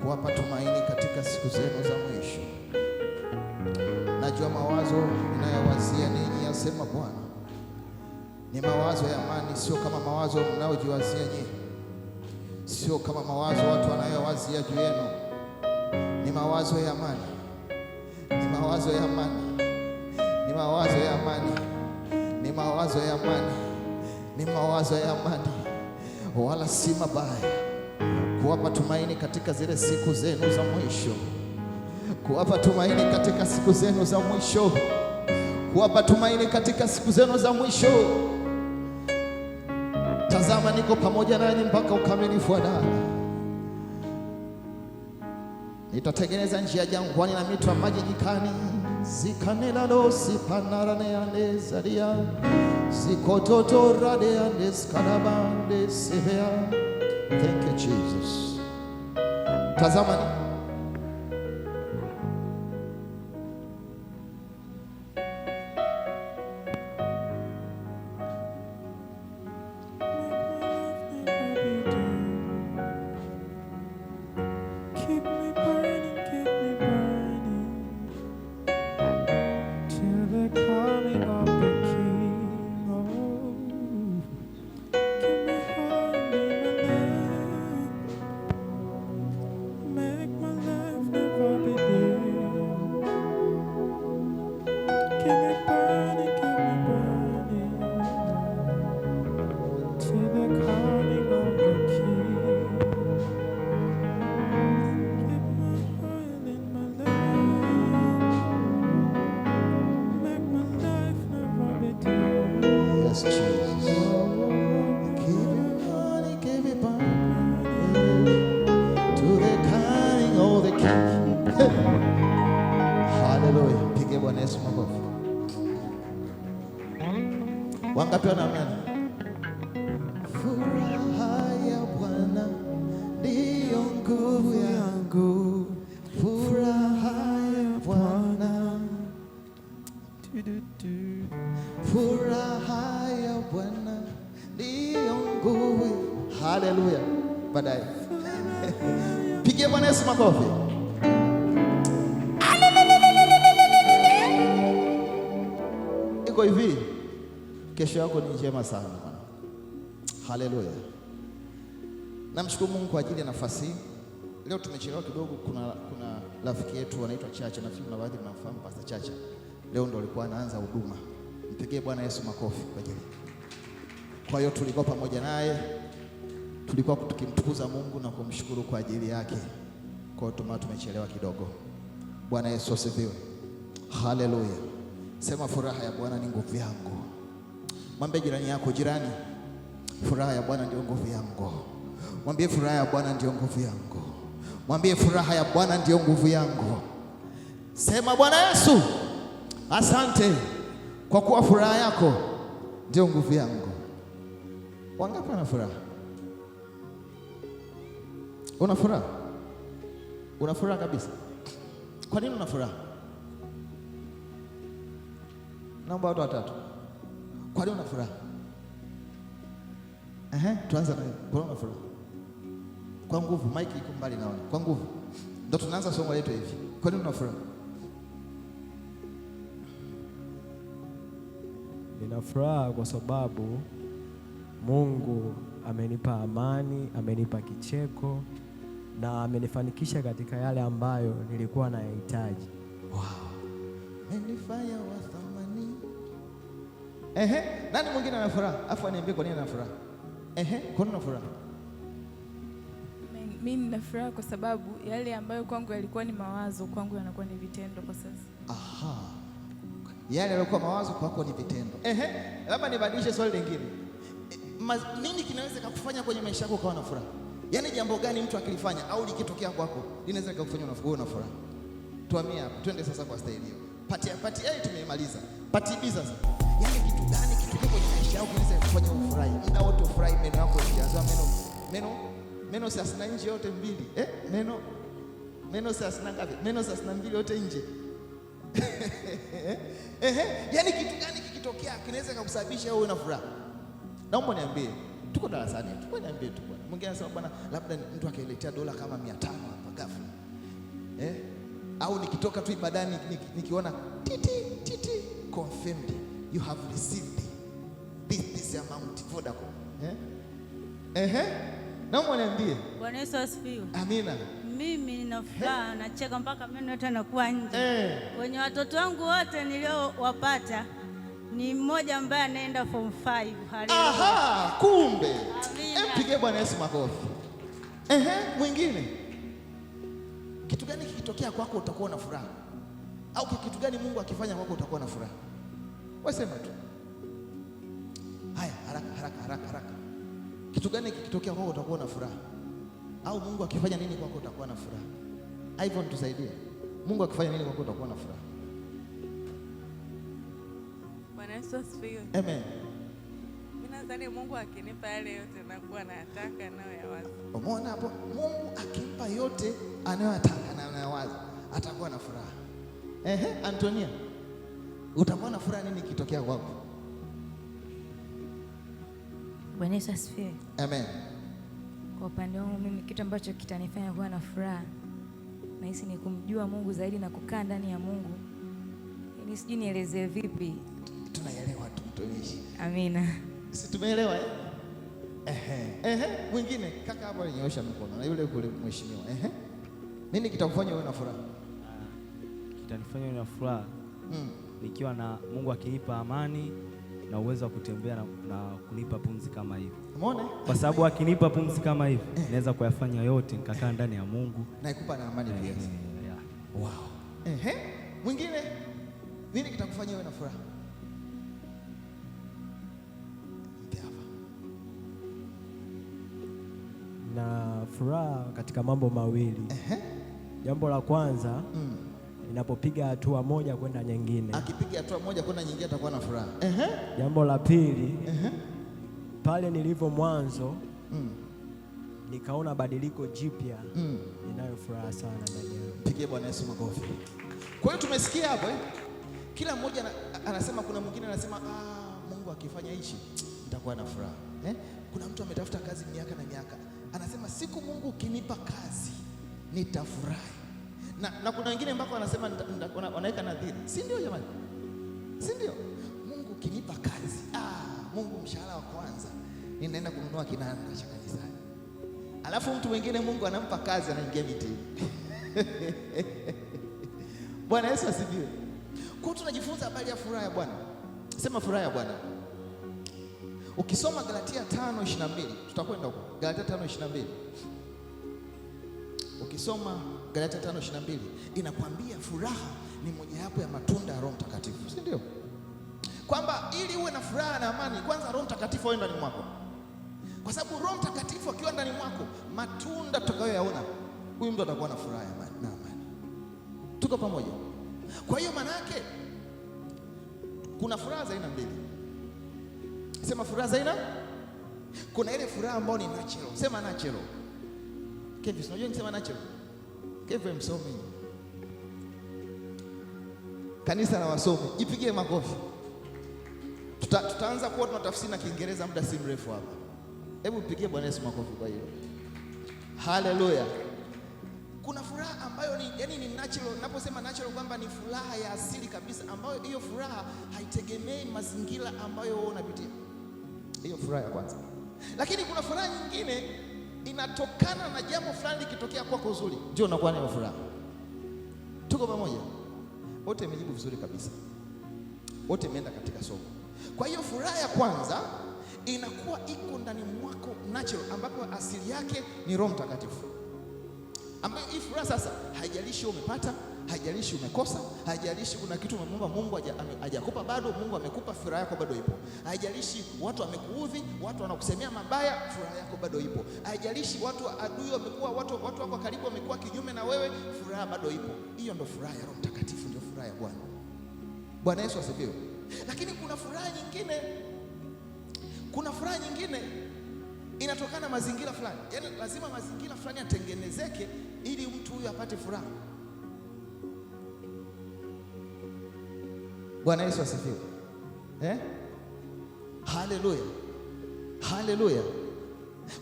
kuwapa tumaini katika siku zenu za mwisho. Najua mawazo ninayowazia ninyi, asema Bwana, ni mawazo ya amani, sio kama mawazo mnayojiwazia nyinyi, sio kama mawazo watu wanayowazia juu yenu. Ni mawazo ya amani, ni mawazo ya amani, ni mawazo ya amani, ni mawazo ya amani, ni mawazo ya amani wala si mabaya, kuwapa tumaini katika zile siku zenu za mwisho, kuwapa tumaini katika siku zenu za mwisho, kuwapa tumaini katika siku zenu za mwisho. Tazama, niko pamoja nanyi mpaka ukamilifu wa dahari. Nitatengeneza njia jangwani na mito ya maji nyikani. Zikanela losi panarane ande zaria. Zikototo rade ande skarabande sevea. Thank you, Jesus. Tazama, Haleluya. Baadaye pigie Bwana Yesu makofi. Iko hivi, kesho yako ni njema sana. Haleluya. Namshukuru Mungu kwa ajili ya nafasi hii. Leo tumechelewa kidogo. Kuna rafiki yetu anaitwa Chacha, nafikiri na baadhi mnafahamu Pastor Chacha. Leo ndo alikuwa anaanza huduma. Mpigie Bwana Yesu makofi kwa ajili. Kwa hiyo tulikuwa pamoja naye, tulikuwa tukimtukuza Mungu na kumshukuru kwa ajili yake. Kwa hiyo tumechelewa kidogo. Bwana Yesu asifiwe. Haleluya. Sema furaha ya Bwana ni nguvu yangu. Mwambie jirani yako, jirani, furaha ya Bwana ndio nguvu yangu. Mwambie furaha ya Bwana ndio nguvu yangu. Mwambie furaha ya Bwana ndio nguvu yangu. Sema Bwana Yesu, asante kwa kuwa furaha yako ndio nguvu yangu. Wangapi wana furaha? Una furaha? Una furaha kabisa? Kwa nini una furaha? Naomba watu watatu. Kwa nini una furaha? Tuanze na kwa nini una furaha? Kwa nguvu, mic iko mbali naona. Kwa nguvu. Ndio tunaanza somo letu hivi. Kwa nini una furaha? Nina furaha kwa sababu Mungu amenipa amani, amenipa kicheko na amenifanikisha katika yale ambayo nilikuwa nayahitaji. Wow. Amenifanya wa thamani. Nani mwingine ana furaha? Afu aniambie kwa nini ana furaha. Kwa nini ana furaha? Mimi nina furaha kwa sababu yale ambayo kwangu yalikuwa ni mawazo, kwangu yanakuwa ni vitendo kwa sasa. Yale yalikuwa mawazo kwako ni vitendo. Labda nibadilishe swali lingine. Nini kinaweza kukufanya kwenye maisha yako ukawa na furaha? Yaani jambo gani mtu akilifanya au likitokea kwako linaweza kukufanya uwe na furaha? Tuhamie hapo. Twende sasa kwa staili hiyo. Pati A tumeimaliza. Pati B sasa. Yaani kitu gani kitokea kwenye maisha yako kinaweza kukufanya ufurahi? Muda wote ufurahi, meno yako yakianza meno sasa nje yote mbili. Meno sasa ngapi? Meno sasa mbili yote nje. Yaani kitu gani kikitokea kinaweza kukusababisha uwe na furaha? Naomba niambie. Tuko darasani. Tuko niambie tu bwana. Mwingine anasema bwana, labda mtu akailetea dola kama 500 hapa ghafla. Au nikitoka tu ibadani nikiona titi confirmed you have received this amount Vodacom. Naomba niambie. Bwana Yesu asifiwe. Amina. Mimi nina furaha, nacheka mpaka meno yote yanakuwa nje. Kwenye watoto wangu wote niliowapata ni mmoja ambaye anaenda form 5. Haleluya. Kumbe. Mpige Bwana Yesu makofi. Mwingine. Kitu gani kikitokea kwako utakuwa na furaha? Au kitu gani Mungu akifanya kwako utakuwa na furaha? Wewe sema tu. Haya, haraka. Kitu gani kikitokea kwako utakuwa na furaha? Au Mungu akifanya nini kwako utakuwa na furaha? Ivan tusaidie. Mungu akifanya nini kwako utakuwa na furaha? Bwana Yesu asifiwe. Amen. Mimi nadhani Mungu akinipa yale yote nakuwa nayataka nayo yawaza. Umeona hapo? Mungu akimpa yote anayotaka na anayowaza atakuwa na furaha. Antonia, utakuwa na furaha nini kitokea kwako? Bwana Yesu asifiwe. Amen. Kwa upande wangu mimi kitu ambacho kitanifanya kuwa na furaha nahisi ni kumjua Mungu zaidi na kukaa ndani ya Mungu. Yaani sijui nielezee vipi. Tunaelewa tu mtumishi. Amina. Si tumeelewa Mwingine kaka hapo alinyoosha mkono na yule kule mheshimiwa. Nini kitakufanya uwe na furaha? Kitanifanya niwe na furaha nikiwa na Mungu akinipa amani na uwezo wa kutembea na kunipa pumzi kama hivi. Umeona? Kwa sababu akinipa pumzi kama hivi naweza kuyafanya yote nikakaa ndani ya Mungu na ikupa na amani pia. Wow. Mwingine nini kitakufanya uwe na furaha? Na furaha katika mambo mawili. Jambo la kwanza ninapopiga hatua moja kwenda nyingine. Akipiga hatua moja kwenda nyingine atakuwa na furaha. Jambo la pili, pale nilivyo mwanzo nikaona badiliko jipya, ninayo furaha sana ndani yangu. Pigie Bwana Yesu makofi. Kwa hiyo tumesikia hapo kila mmoja anasema, kuna mwingine anasema Mungu akifanya hichi nitakuwa na furaha. Kuna mtu ametafuta kazi miaka na miaka, anasema siku Mungu ukinipa kazi nitafurahi. Na kuna wengine mpaka wanasema wanaweka nadhiri, si ndio jamani? Si ndio? Mungu ukinipa kazi, Mungu mshahara wa kwanza ninaenda kununua kinanda cha kanisani. Alafu mtu mwingine Mungu anampa kazi, anaingia mitini. Bwana Yesu asifiwe. Kwa tunajifunza habari ya furaha ya Bwana. Sema furaha ya Bwana. Ukisoma Galatia 5:22, tutakwenda huko. Galatia 5:22. Ukisoma Galatia 5:22 inakwambia furaha ni mojawapo ya matunda ya Roho Mtakatifu, si ndio? Kwamba ili uwe na furaha na amani, kwanza Roho Mtakatifu awe ndani mwako. Kwa sababu Roho Mtakatifu akiwa ndani mwako, matunda tutakayoyaona, huyu mtu atakuwa na furaha ya amani na amani. Tuko pamoja? Kwa hiyo maana yake kuna furaha za aina mbili. Sema furaha za aina. Kuna ile furaha ambayo ni natural. Sema natural. Kevin, unajua nikisema natural? Kevin msomi. Kanisa la wasomi, jipigie makofi. Tutaanza kuwa tunatafsiri na Kiingereza muda si mrefu hapa. Hebu pigie Bwana Yesu makofi kwa hiyo. Haleluya. Kuna furaha ambayo ni natural. Naposema natural kwamba ni furaha ya asili kabisa, ambayo hiyo furaha haitegemei mazingira ambayo wewe unapitia. Hiyo furaha ya kwanza. Lakini kuna furaha nyingine inatokana na jambo fulani likitokea kwako zuri, ndio unakuwa na furaha. Tuko pamoja? Wote mmejibu vizuri kabisa. Wote mmeenda katika somo. Kwa hiyo furaha ya kwanza inakuwa iko ndani mwako natural, ambapo asili yake ni Roho Mtakatifu. Ambayo hii furaha sasa haijalishi umepata, haijalishi umekosa, haijalishi kuna kitu umemwomba Mungu hajakupa bado, Mungu amekupa, furaha yako bado ipo. Haijalishi watu wamekuudhi, watu wanakusemea mabaya, furaha yako bado ipo. Haijalishi watu adui wamekuwa, watu wako karibu wamekuwa kinyume na wewe, furaha bado ipo. Hiyo ndio furaha ya Roho Mtakatifu, ndio furaha ya Bwana. Bwana Yesu asifiwe. Lakini kuna furaha nyingine inatokana na mazingira fulani. Yaani lazima mazingira fulani yatengenezeke ili mtu huyu apate furaha. Bwana Yesu asifiwe. Haleluya. Haleluya.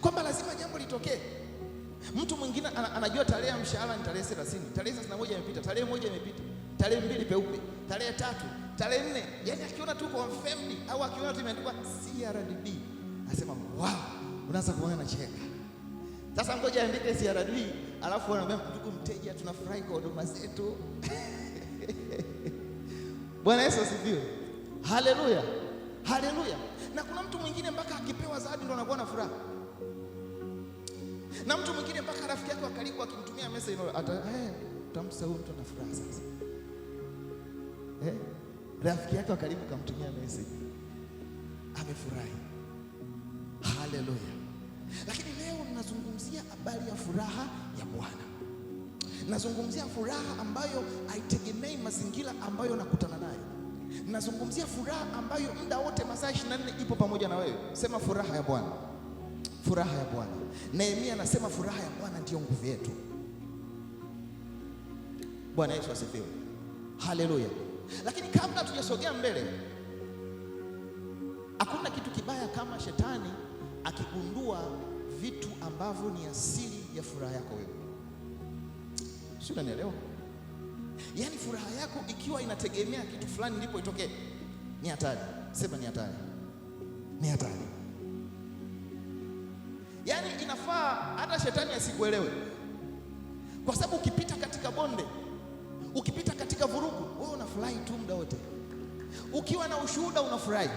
Kwamba lazima jambo litokee. Mtu mwingine anajua tarehe ya mshahara ni tarehe 30, tarehe 31 imepita, tarehe 1 imepita, tarehe 2 peupe, tarehe 3, tarehe 4. Yaani akiona tu kwa family au akiona tu imeandikwa CRDB, anasema wow, unaanza kuona na cheka. Sasa ngoja aandike CRDB, alafu anamwambia ndugu mteja, tunafurahi kwa huduma zetu. Bwana Yesu asifiwe. Haleluya. Haleluya. Na kuna mtu mwingine mpaka akipewa zawadi ndo anakuwa na furaha. Na mtu mwingine mpaka rafiki yake wa karibu akimtumia message utamsahau mtu ana furaha sasa. Rafiki yake wa karibu kamtumia message, amefurahi. Haleluya. Lakini leo ninazungumzia habari ya furaha ya Bwana. Nazungumzia furaha ambayo haitegemei mazingira ambayo nakutana nayo. Nazungumzia furaha ambayo muda wote masaa 24 ipo pamoja na wewe. Sema furaha ya Bwana. Furaha ya Bwana. Nehemia anasema furaha ya Bwana ndiyo nguvu yetu. Bwana Yesu asifiwe. Haleluya. Lakini kabla tujasogea mbele, hakuna kitu kibaya kama shetani akigundua vitu ambavyo ni asili ya furaha yako wewe. Sio, unanielewa? Yaani furaha yako ikiwa inategemea kitu fulani ndipo itokee, ni hatari. Sema ni hatari. Ni hatari. Yaani inafaa hata shetani asikuelewe. Kwa sababu ukipita katika bonde, ukipita katika vurugu, wewe unafurahi tu muda wote. Ukiwa na ushuhuda unafurahi.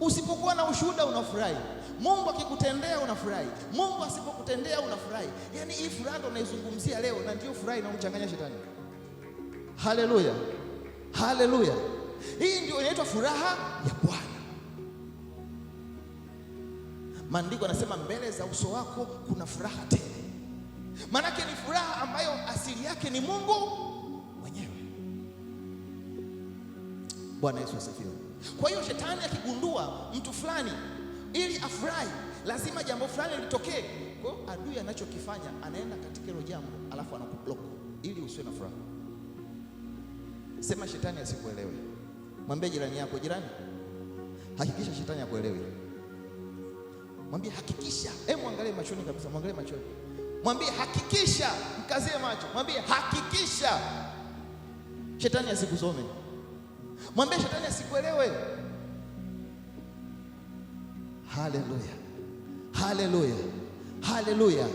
Usipokuwa na ushuhuda unafurahi. Mungu akikutendea unafurahi. Mungu asipokutendea unafurahi. Yaani hii furaha ndio naizungumzia leo, na ndio furaha inayomchanganya shetani. Haleluya. Haleluya. Hii ndio inaitwa furaha ya Bwana. Maandiko yanasema mbele za uso wako kuna furaha tele. Maanake ni furaha ambayo asili yake ni Mungu mwenyewe. Bwana Yesu asifiwe. Kwa hiyo shetani akigundua mtu fulani ili afurahi, lazima jambo fulani litokee. Kwa hiyo adui anachokifanya, anaenda katika hilo jambo alafu anakublock ili usiwe na furaha. Sema shetani asikuelewe. Mwambie jirani yako, jirani, hakikisha shetani akuelewe. Mwambie hakikisha. Mwangalie machoni kabisa, mwangalie machoni. Mwambie hakikisha, mkazie macho. Mwambie hakikisha shetani asikusome. Mwambie shetani asikuelewe. Haleluya. Haleluya. Haleluya.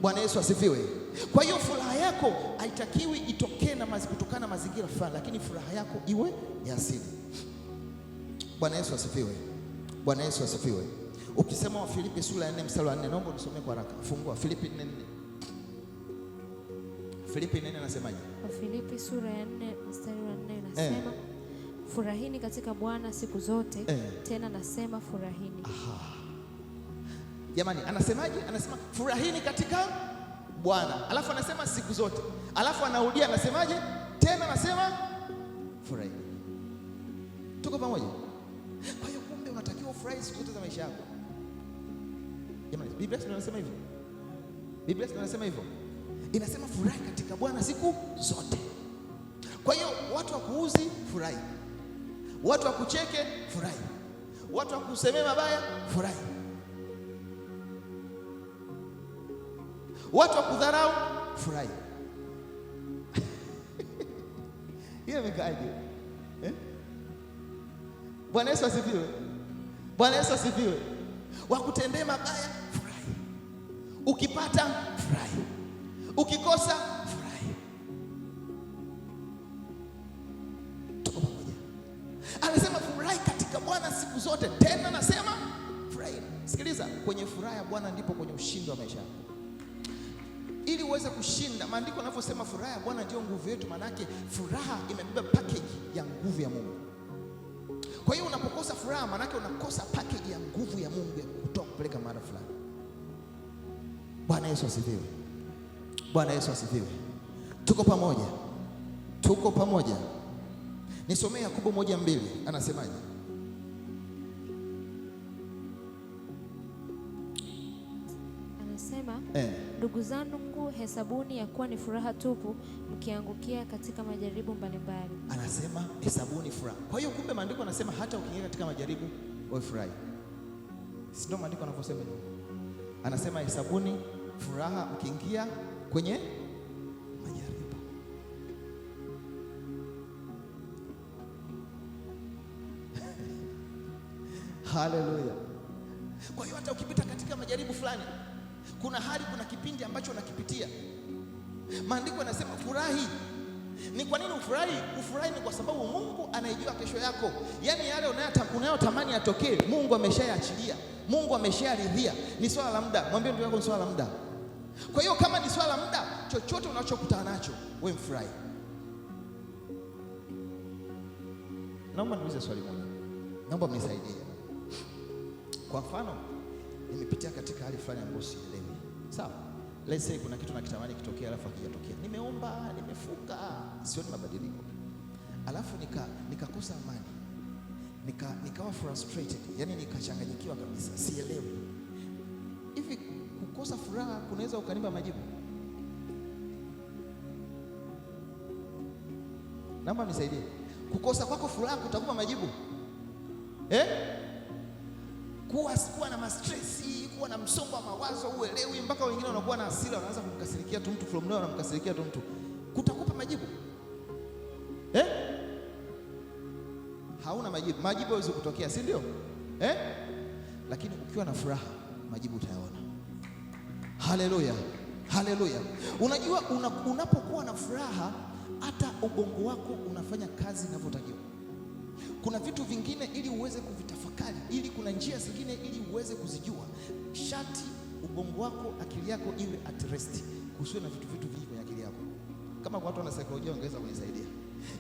Bwana Yesu asifiwe. Kwa hiyo furaha yako haitakiwi itokee kutokana na mazingira fulani, lakini furaha yako iwe ya asili. Bwana Yesu asifiwe. Bwana Yesu asifiwe. Ukisema wa Filipi sura ya 4 mstari wa 4, naomba nisomee kwa haraka. Fungua Filipi 4:4. Filipi 4 anasemaje? Filipi sura ya 4 mstari wa 4 nasema furahini katika Bwana siku zote. Tena nasema furahini. Jamani, anasemaje? Anasema furahini katika Bwana. Alafu anasema siku zote. Alafu anarudia anasemaje? Tena nasema furahini. Tuko pamoja? Kwa hiyo kumbe unatakiwa ufurahi siku zote za maisha yako. Jamani, Biblia inasema hivyo. Biblia inasema hivyo. Inasema furahi katika Bwana siku zote. Kwa hiyo watu wakuuzi, furahi. Watu wakucheke, furahi. Watu wakusemea mabaya, furahi. Watu wakudharau, furahi. Hiyo imekaje? Bwana Yesu asifiwe. Bwana Yesu asifiwe. Wakutendea mabaya, furahi. Ukipata, furahi. Ukikosa, furahi. Tuko pamoja. Anasema furahi katika Bwana siku zote. Tena nasema furahi. Sikiliza, kwenye furaha ya Bwana ndipo kwenye ushindi wa maisha yako. Ili uweze kushinda, maandiko yanavyosema furaha ya Bwana ndio nguvu yetu, maana yake furaha imebeba package ya nguvu ya Mungu. Kwa hiyo unapokosa furaha, maana yake unakosa package ya nguvu ya Mungu ya kutoa kupeleka mahali fulani. Bwana Yesu asifiwe. Bwana Yesu asifiwe. Tuko pamoja. Tuko pamoja. Nisomee Yakobo 1:2. Anasemaje? Anasema ndugu zangu, hesabuni ya kuwa ni furaha tupu mkiangukia katika majaribu mbalimbali. Anasema hesabuni furaha. Kwa hiyo kumbe maandiko anasema hata ukiingia katika majaribu wewe furahi. Si ndio maandiko yanavyosema hivyo? Anasema hesabuni furaha mkiingia kwenye majaribu. Haleluya. Kwa hiyo hata ukipita katika majaribu fulani, kuna hali, kuna kipindi ambacho unakipitia, maandiko yanasema furahi. Ni kwa nini ufurahi? Ufurahi ni kwa sababu Mungu anaijua kesho yako. Yaani yale unayotamani yatokee, Mungu ameshayaachilia, Mungu ameshayaridhia. Ni swala la muda. Mwambie ndugu yako ni swala la muda. Kwa hiyo kama ni swala la muda, chochote unachokutana nacho wewe mfurahi. Naomba niulize swali moja. Naomba mnisaidie. Kwa mfano, nimepitia katika hali fulani ambayo sielewi. Sawa? Let's say kuna kitu nakitamani kitokea alafu hakijatokea. Nimeomba, nimefunga, sioni mabadiliko. Alafu nikakosa amani. Nikawa frustrated, yani nikachanganyikiwa kabisa, sielewi. Hivi kukosa furaha kunaweza ukanipa majibu? Naomba nisaidie. Kukosa kwako furaha kutakupa majibu? Kuwa na mastresi, kuwa na msongo wa mawazo, uelewi, mpaka wengine wanakuwa na hasira, wanaanza kumkasirikia tu mtu, from now wanamkasirikia tu mtu. Kutakupa majibu? Hauna majibu. Majibu hawezi kutokea, si ndio? Lakini ukiwa na furaha, majibu utayaona. Haleluya. Haleluya. Unajua unapokuwa na furaha, hata ubongo wako unafanya kazi inavyotakiwa. Kuna vitu vingine ili uweze kuvitafakari, ili kuna njia zingine ili uweze kuzijua, shati ubongo wako, akili yako iwe at rest, kusiwe na vitu vingi kwenye akili yako. Kama watu wana saikolojia wangeweza kunisaidia.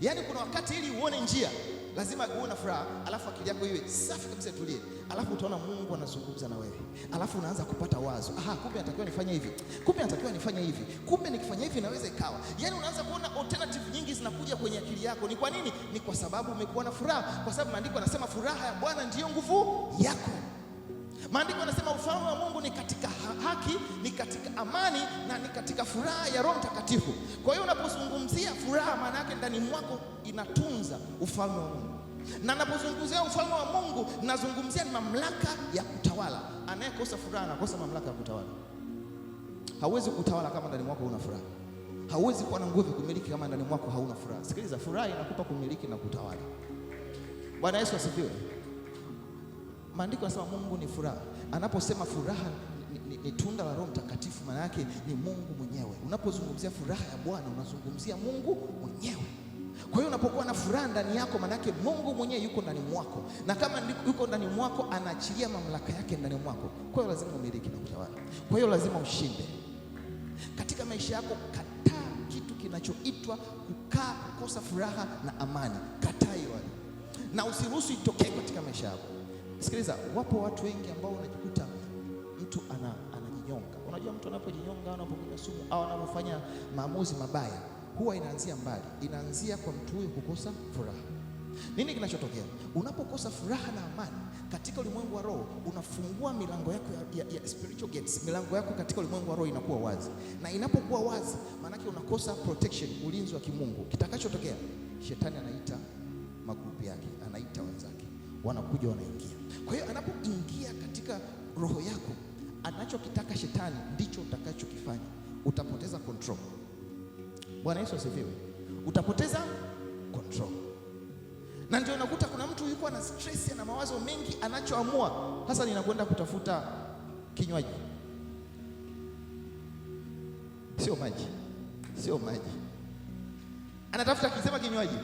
Yaani kuna wakati ili uone njia, lazima uwe na furaha, alafu akili yako iwe safi kabisa, tulie. Alafu utaona Mungu anazungumza na wewe. Alafu unaanza kupata wazo. Kumbe natakiwa nifanye hivi. Kumbe natakiwa nifanye hivi. Kumbe nikifanya hivi inaweza ikawa. Yaani unaanza kuona alternative nyingi zinakuja kwenye akili yako. Ni kwa nini? Ni kwa sababu umekuwa na furaha. Kwa sababu maandiko yanasema furaha ya Bwana ndiyo nguvu yako. Maandiko yanasema ufalme wa Mungu ni katika haki, ni katika amani, na ni katika furaha ya Roho Mtakatifu. Kwa hiyo unapozungumzia furaha, maana yake ndani mwako inatunza ufalme wa Mungu. Na ninapozungumzia ufalme wa Mungu, nazungumzia ni mamlaka ya kutawala. Anayekosa furaha anakosa mamlaka ya kutawala. Hauwezi kutawala kama ndani mwako huna furaha. Hauwezi kuwa na nguvu kumiliki kama ndani mwako hauna furaha. Sikiliza, furaha inakupa kumiliki na kutawala. Bwana Yesu asifiwe. Maandiko yanasema Mungu ni furaha. Anaposema furaha ni tunda la Roho Mtakatifu, maana yake ni Mungu mwenyewe. Unapozungumzia furaha ya Bwana unazungumzia Mungu mwenyewe. Kwa hiyo unapokuwa na furaha ndani yako, maana yake Mungu mwenyewe yuko ndani mwako, na kama yuko ndani mwako anaachilia mamlaka yake ndani mwako. Kwa hiyo lazima umiliki na kutawala. Kwa hiyo lazima ushinde katika maisha yako. Kataa kitu kinachoitwa kukaa kukosa furaha na amani. Kataa hiyo na usiruhusu itokee katika maisha yako. Sikiliza, wapo watu wengi ambao unajikuta mtu anajinyonga. Unajua mtu anapojinyonga, anapokunywa sumu au anapofanya maamuzi mabaya, huwa inaanzia mbali. Inaanzia kwa mtu huyo kukosa furaha. Nini kinachotokea? Unapokosa furaha na amani katika ulimwengu wa roho, unafungua milango yako ya spiritual gates. Milango yako katika ulimwengu wa roho inakuwa wazi. Na inapokuwa wazi, maana yake unakosa protection, ulinzi wa kimungu. Kitakachotokea, shetani anaita magrupu yake, anaita wenzake, wanakuja wanaingia. Kwa hiyo anapoingia katika roho yako, anachokitaka shetani ndicho utakachokifanya. Utapoteza control. Bwana Yesu asifiwe. Utapoteza control. Na ndio unakuta kuna mtu yuko na stress na mawazo mengi, anachoamua hasa ninakwenda kutafuta kinywaji. Sio maji. Sio maji. Anatafuta kisema kinywaji.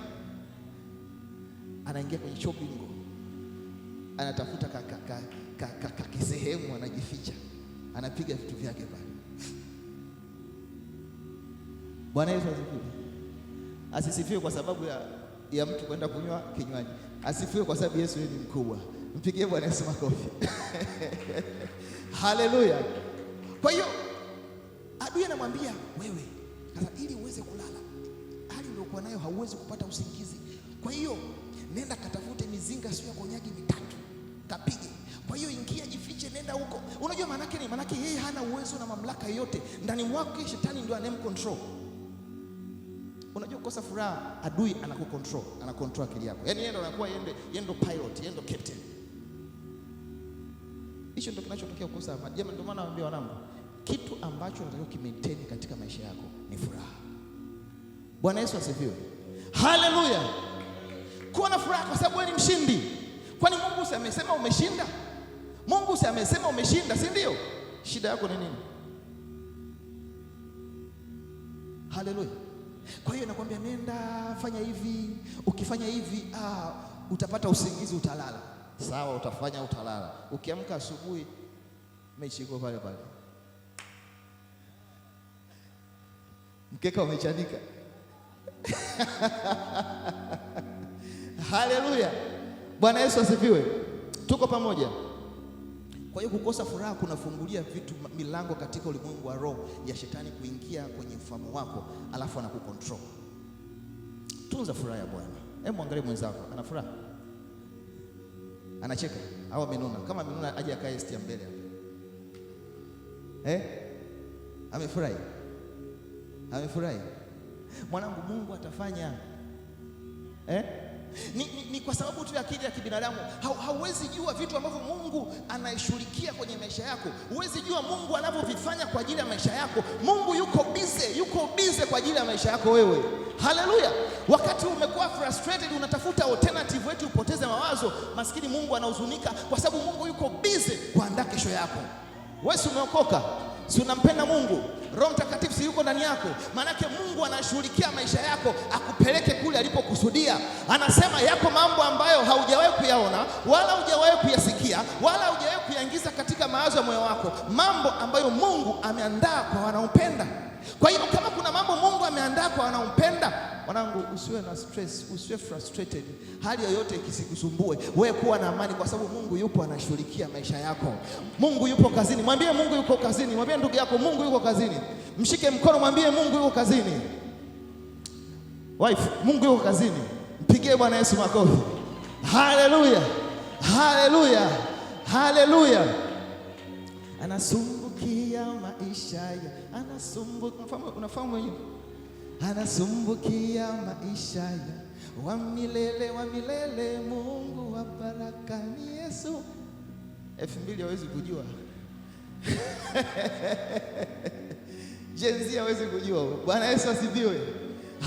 Anaingia kwenye shopping, anatafuta kisehemu, anajificha, anapiga vitu vyake pale. Bwana Yesu asifiwe. Asisifiwe kwa sababu ya mtu kwenda kunywa kinywaji. Asifiwe kwa sababu Yesu ni mkubwa. Mpigie Bwana Yesu makofi. Haleluya. Kwa hiyo adui anamwambia wewe, sasa ili uweze kulala, hali uliokuwa nayo hauwezi kupata usingizi. Kwa hiyo nenda katafute mizinga sio ya konyagi mitatu, kapige. Kwa hiyo ingia, jifiche, nenda huko. Unajua maana yake ni? Maana yake yeye hana uwezo na mamlaka yote. Ndani mwake shetani ndio anemcontrol. Unajua kukosa furaha, adui anakucontrol, anacontrol akili yako. Yaani yeye ndo anakuwa yeye ndo pilot, yeye ndo captain. Hicho ndio kinachotokea kukosa amani. Jamani, ndio maana nawaambia wanangu, kitu ambacho unatakiwa kimaintain katika maisha yako ni furaha. Bwana Yesu asifiwe. Haleluya. Kuwa na furaha kwa sababu wewe ni mshindi. Kwani Mungu si amesema umeshinda? Mungu si amesema umeshinda, si ndio? Shida yako ni nini? Haleluya. Kwa hiyo nakwambia nenda fanya hivi, ukifanya hivi utapata usingizi, utalala. Sawa, utafanya, utalala. Ukiamka asubuhi mechi iko pale pale. Mkeka umechanika. Haleluya. Bwana Yesu asifiwe. Tuko pamoja. Kwa hiyo kukosa furaha kunafungulia vitu, milango katika ulimwengu wa roho ya shetani kuingia kwenye ufahamu wako, alafu anakucontrol. Tunza furaha ya Bwana. Hebu angalia mwenzako, ana furaha? Anacheka au amenuna? Kama amenuna aje akae stia mbele hapo. Amefurahi? Amefurahi? Mwanangu, Mungu atafanya. Ni kwa sababu tu ya akili ya kibinadamu. Hauwezi jua vitu ambavyo Mungu anayeshughulikia kwenye maisha yako. Huwezi jua Mungu anavyovifanya kwa ajili ya maisha yako. Mungu yuko busy kwa ajili ya maisha yako wewe. Haleluya. Wakati umekuwa frustrated, unatafuta alternative wetu upoteze mawazo, maskini Mungu anahuzunika kwa sababu Mungu yuko busy kuandaa kesho yako. Wewe si umeokoka? Si unampenda Mungu? Roho Mtakatifu si yuko ndani yako? Maanake Mungu anashughulikia maisha yako akupeleke kule alipokusudia. Anasema yako mambo ambayo haujawahi kuyaona wala haujawahi kuyasikia wala haujawahi kuyaingiza katika mawazo ya moyo wako, mambo ambayo Mungu ameandaa kwa wanaompenda. Kwa hiyo kama kuna mambo Mungu ameandaa kwa wanaompenda, wanangu, usiwe na stress, usiwe frustrated. Hali yoyote ikisikusumbue, wewe kuwa na amani kwa sababu Mungu yupo anashughulikia maisha yako. Mungu yupo kazini. Mwambie Mungu yuko kazini. Mwambie ndugu yako Mungu yuko kazini. Mshike mkono, mwambie Mungu yuko kazini. Wife, Mungu yuko kazini. Mpigie Bwana Yesu makofi. Haleluya. Haleluya. Haleluya. Anasumbukia maisha ya anasumbukia, unafahamu wenyewe? Anasumbukia maisha ya wa milele, Mungu wa baraka ni Yesu. 2000 hawezi kujua. Jenzi hawezi kujua. Bwana Yesu asifiwe.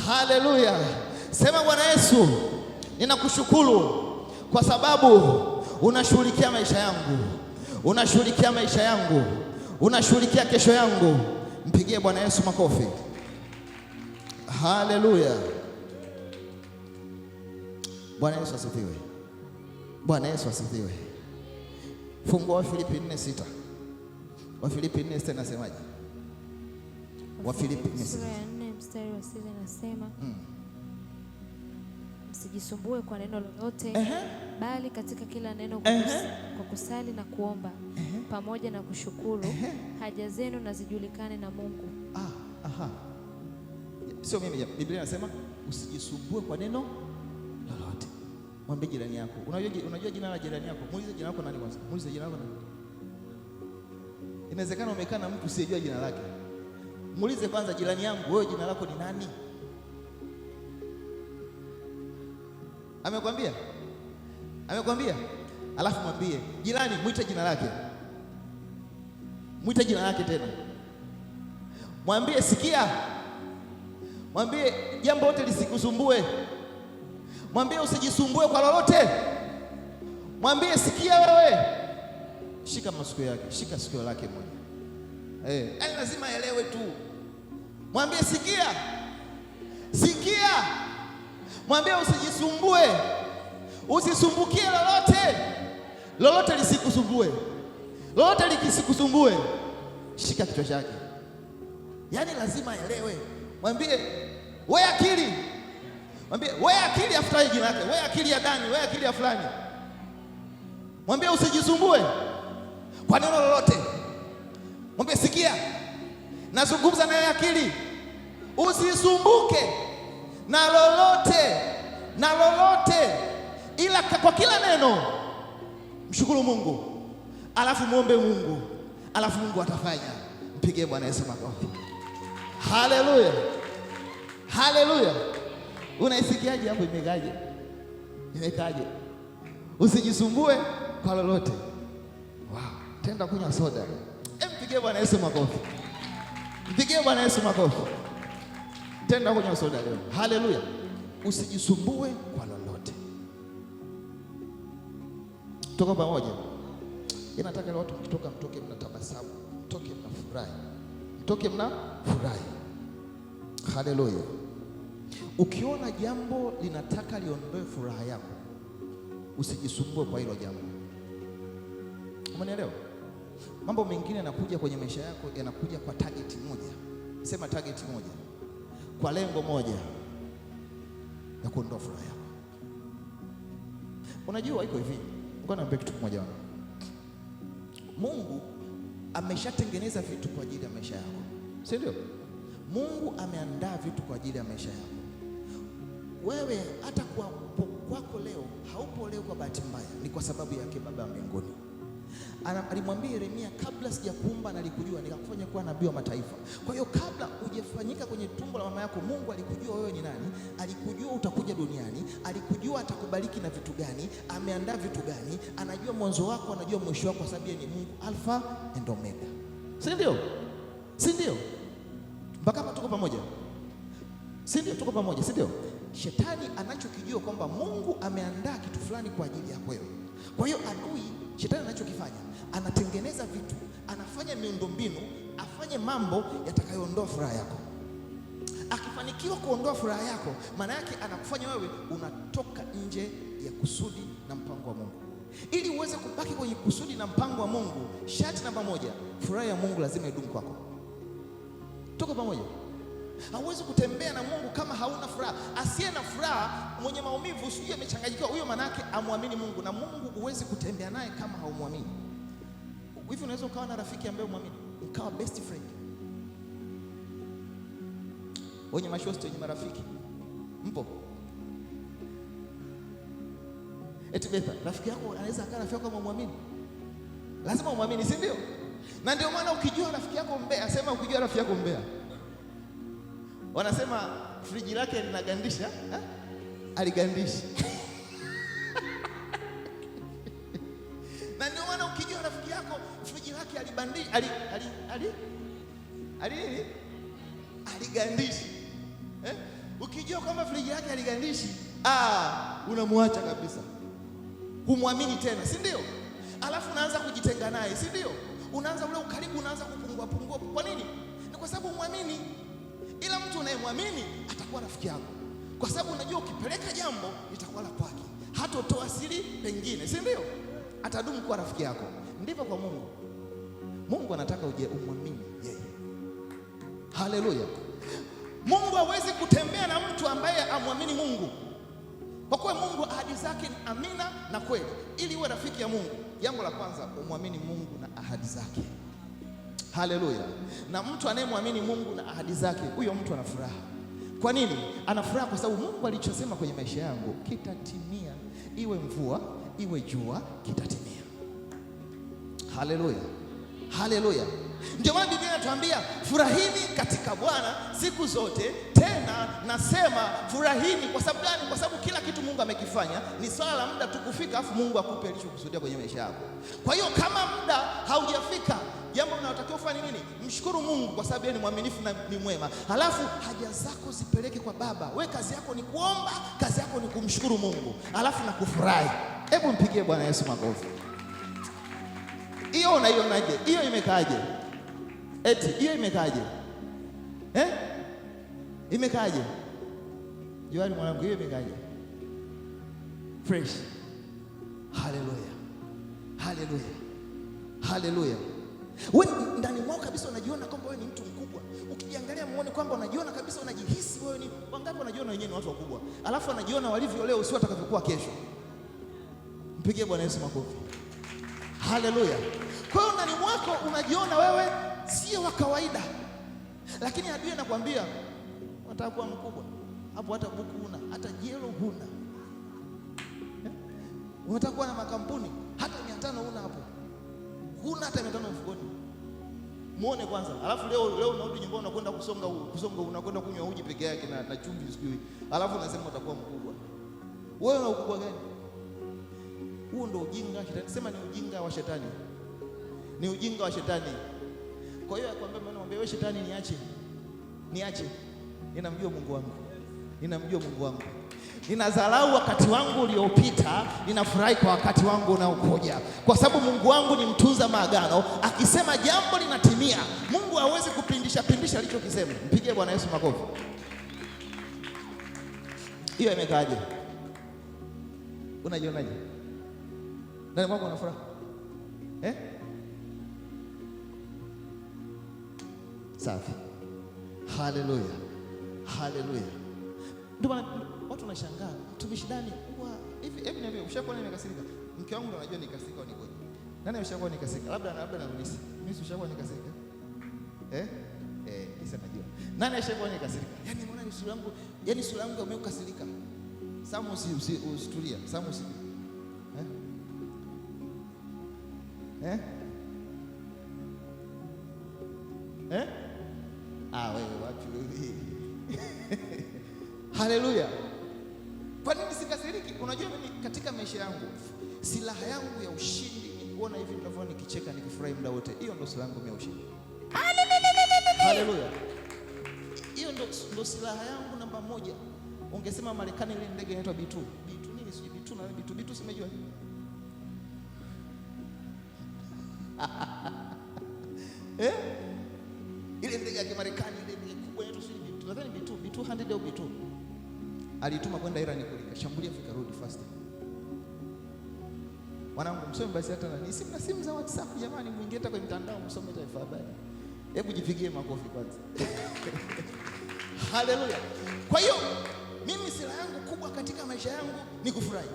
Haleluya. Sema Bwana Yesu, ninakushukuru kwa sababu unashughulikia maisha yangu. Unashughulikia maisha yangu. Unashughulikia kesho yangu. Mpigie Bwana Yesu makofi. Haleluya. Bwana Yesu asifiwe. Bwana Yesu asifiwe. Fungua Wafilipi 4:6. Wafilipi 4:6 nasemaje? Wafilipi 4:6 sura ya 4 mstari wa 6 nasema msijisumbue kwa neno lolote, bali katika kila neno kwa kusali na kuomba pamoja na kushukuru haja zenu na zijulikane na Mungu. Sio mimi, Biblia inasema usijisumbue kwa neno lolote. Mwambie jirani yako. Unajua jina la jirani yako? Muulize jina lako nani kwanza. Muulize jina lako nani. Inawezekana umekaa na mtu usiyejua jina lake. Muulize kwanza, jirani yangu, wewe jina lako ni nani? Amekwambia? Amekwambia? Alafu mwambie, jirani, muite jina lake. Muite jina lake tena. Mwambie, sikia. Mwambie jambo lote lisikusumbue. Mwambie usijisumbue kwa lolote. Mwambie sikia wewe. Shika masikio yake, shika sikio lake moja. Yaani lazima aelewe tu. Mwambie sikia. Sikia. Mwambie usijisumbue. Usisumbukie lolote. Lolote lisikusumbue. Lolote likisikusumbue. Shika kichwa chake. Yaani lazima aelewe. Mwambie wewe akili. Mwambie wewe akili afutai jina lake. Wewe akili ya Dani, wewe akili ya fulani. Mwambie usijisumbue kwa neno lolote. Mwambie sikia. Nazungumza na wewe akili. Usisumbuke na lolote. Na lolote. Ila kwa kila neno mshukuru Mungu. Alafu muombe Mungu. Alafu Mungu atafanya. Mpigie Bwana Yesu makofi. Haleluya. Haleluya. Unaisikiaje hapo, imekaje? Imekaje? Usijisumbue kwa lolote. Wow. Tenda kunywa soda. Mpigie Bwana Yesu makofi. Mpigie Bwana Yesu makofi. Tenda kunywa soda leo. Haleluya. Usijisumbue kwa lolote. Toka pamoja. Nataka watu mkitoka mtoke mnatabasamu, mtoke mnafurahi. Mtoke mnafurahi. Haleluya. Ukiona jambo linataka liondoe furaha yako, usijisumbue kwa hilo jambo. Umenielewa? Mambo mengine yanakuja kwenye maisha yako, yanakuja kwa target moja. Sema target moja. Kwa lengo moja ya kuondoa furaha yako. Unajua iko hivi. Ngoja niambie kitu kimoja. Mungu ameshatengeneza vitu kwa ajili ya maisha yako. Si ndio? Mungu ameandaa vitu kwa ajili ya maisha yako. Wewe hata kwako leo haupo leo kwa bahati mbaya, ni kwa sababu yake Baba wa mbinguni. Alimwambia Yeremia, kabla sijakuumba nalikujua nikakufanya kuwa nabii wa mataifa. Kwa hiyo kabla hujafanyika kwenye tumbo la mama yako, Mungu alikujua wewe ni nani, alikujua utakuja duniani, alikujua atakubariki na vitu gani, ameandaa vitu gani, anajua mwanzo wako, anajua mwisho wako, kwa sababu ni Mungu Alfa and Omega. Si ndio? Si ndio? Mpaka hapa tuko pamoja. Si ndio? Tuko pamoja, si ndio? Shetani anachokijua kwamba Mungu ameandaa kitu fulani kwa ajili yako wewe. Kwa hiyo adui shetani anachokifanya, anatengeneza vitu, anafanya miundombinu, afanye mambo yatakayoondoa furaha yako. Akifanikiwa kuondoa furaha yako, maana yake anakufanya wewe unatoka nje ya kusudi na mpango wa Mungu. Ili uweze kubaki kwenye kusudi na mpango wa Mungu, sharti namba moja, furaha ya Mungu lazima idumu kwako. Tuko pamoja? Hauwezi kutembea na Mungu kama hauna furaha. Asiye na furaha, mwenye maumivu, usije amechanganyikiwa, huyo manake amwamini Mungu, na Mungu huwezi kutembea naye kama haumwamini. Hivi unaweza ukawa na rafiki ambaye umwamini, ukawa best friend. Wenye mashosti, wenye marafiki mpo? Eti Betha, rafiki yako anaweza akawa rafiki yako kama umwamini? Lazima umwamini, si ndio? Na ndio maana ukijua rafiki yako mbea, sema ukijua rafiki yako mbea. Wanasema friji lake linagandisha, aligandishi. Na ndio maana ukijua rafiki yako friji lake alibandishi, aligandishi. Ukijua kwamba friji yake aligandishi, unamwacha kabisa. Humwamini tena, si ndio? Alafu unaanza kujitenga naye, si ndio? Unaanza ule ukaribu unaanza kupungua. Kwa nini? Ni kwa sababu humwamini. Ila mtu unayemwamini atakuwa rafiki yako, kwa sababu unajua ukipeleka jambo litakuwa la kwake, hatotoa siri pengine, si ndio? Atadumu kuwa rafiki yako. Ndivyo kwa Mungu. Mungu anataka uje umwamini yeye. Haleluya. Mungu hawezi kutembea na mtu ambaye amwamini Mungu. Kwa kuwa Mungu ahadi zake ni amina na kweli. Ili uwe rafiki ya Mungu, jambo la kwanza umwamini Mungu na ahadi zake. Haleluya. Na mtu anayemwamini Mungu na ahadi zake, huyo mtu ana furaha. Kwa nini? Ana furaha kwa sababu Mungu alichosema kwenye maisha yangu kitatimia. Iwe mvua, iwe jua, kitatimia. Haleluya. Haleluya. Ndio maana Biblia inatuambia furahini katika Bwana siku zote, tena nasema furahini. Kwa sababu gani? Kwa sababu kila kitu Mungu amekifanya, ni swala la muda tu kufika, afu Mungu akupe alichokusudia kwenye maisha yako. Kwa hiyo kama muda haujafika, jambo linalotakiwa ufanye nini? Mshukuru Mungu kwa sababu yeye ni mwaminifu na ni mwema. Halafu haja zako zipeleke kwa Baba. We kazi yako ni kuomba, kazi yako ni kumshukuru Mungu, halafu na kufurahi. Hebu mpigie Bwana Yesu makofi. Hiyo unaionaje? Hiyo imekaaje? Eti hiyo imekaaje? Imekaaje? Joani mwanangu, hiyo imekaaje? Fresh. Haleluya. Haleluya. Haleluya. Wewe ndani mwako kabisa unajiona kwamba wewe ni mtu mkubwa. Ukijiangalia muone kwamba unajiona kabisa, unajihisi wewe ni wangapi wanajiona wenyewe ni watu wakubwa. Alafu wanajiona walivyo leo sio watakavyokuwa kesho. Mpigie Bwana Yesu makofi. Haleluya. Kwa hiyo ndani mwako unajiona wewe sio wa kawaida. Lakini adui anakuambia unataka kuwa mkubwa. Hapo hata buku huna, hata jelo huna. Unataka kuwa na makampuni, hata 500 huna hapo. Huna hata 500 mfukoni. Muone kwanza. Alafu leo unarudi nyumbani unakwenda kusonga unakwenda kunywa uji peke yake na chumvi sijui. Alafu unasema utakuwa mkubwa. Wewe una ukubwa gani? Huo ndio ujinga shetani. Sema ni ujinga wa shetani. Ni ujinga wa shetani. Kwa hiyo akwambia mwambie wewe shetani niache. Ninamjua Mungu wangu. Ninamjua Mungu wangu. Ninadharau wakati wangu uliopita, ninafurahi kwa wakati wangu unaokuja. Kwa sababu Mungu wangu ni mtunza maagano, akisema jambo linatimia. Mungu hawezi kupindisha alichokisema. Mpigie Bwana Yesu makofi. Hiyo imekaaje? Unajionaje? Ndani mwako una furaha? Safi. Haleluya. Haleluya. Ndio maana watu wanashangaa, mtumishi Dani huwa hivi niambie, ushakuwa nimekasirika? Mke wangu ndo anajua nikasirika au nikoje. Nani ameshakuwa nikasirika? Labda na Unisi. Mimi ushakuwa nikasirika? Kisa najua. Nani ameshakuwa nikasirika? Yaani unaona ni sura yangu, yaani sura yangu imekasirika. Samu usitulia, Samu usi. Wewe wapi wewe? Haleluya. Kwa nini sikasiriki? Unajua mimi katika maisha yangu silaha yangu ya ushindi ni kuona hivi ninavyoona nikicheka nikifurahi muda wote. Hiyo ndio silaha yangu ya ushindi. Haleluya. Hiyo ndio silaha yangu namba 1. Ungesema Marekani ile ndege inaitwa B2. B2 nini sijui B2 na B2 simejua. Ile ndege ya Kimarekani ile kubwa yetu sisi B2. Nadhani B200 au B2. Alituma kwenda Iran kulika. Shambulia fika rudi fast. Wanangu msome basi hata na simu za WhatsApp jamani, muingie hata kwenye mtandao msome taarifa habari. Hebu jipigie makofi kwanza. Haleluya. Kwa hiyo mimi silaha yangu kubwa katika maisha yangu ni kufurahi.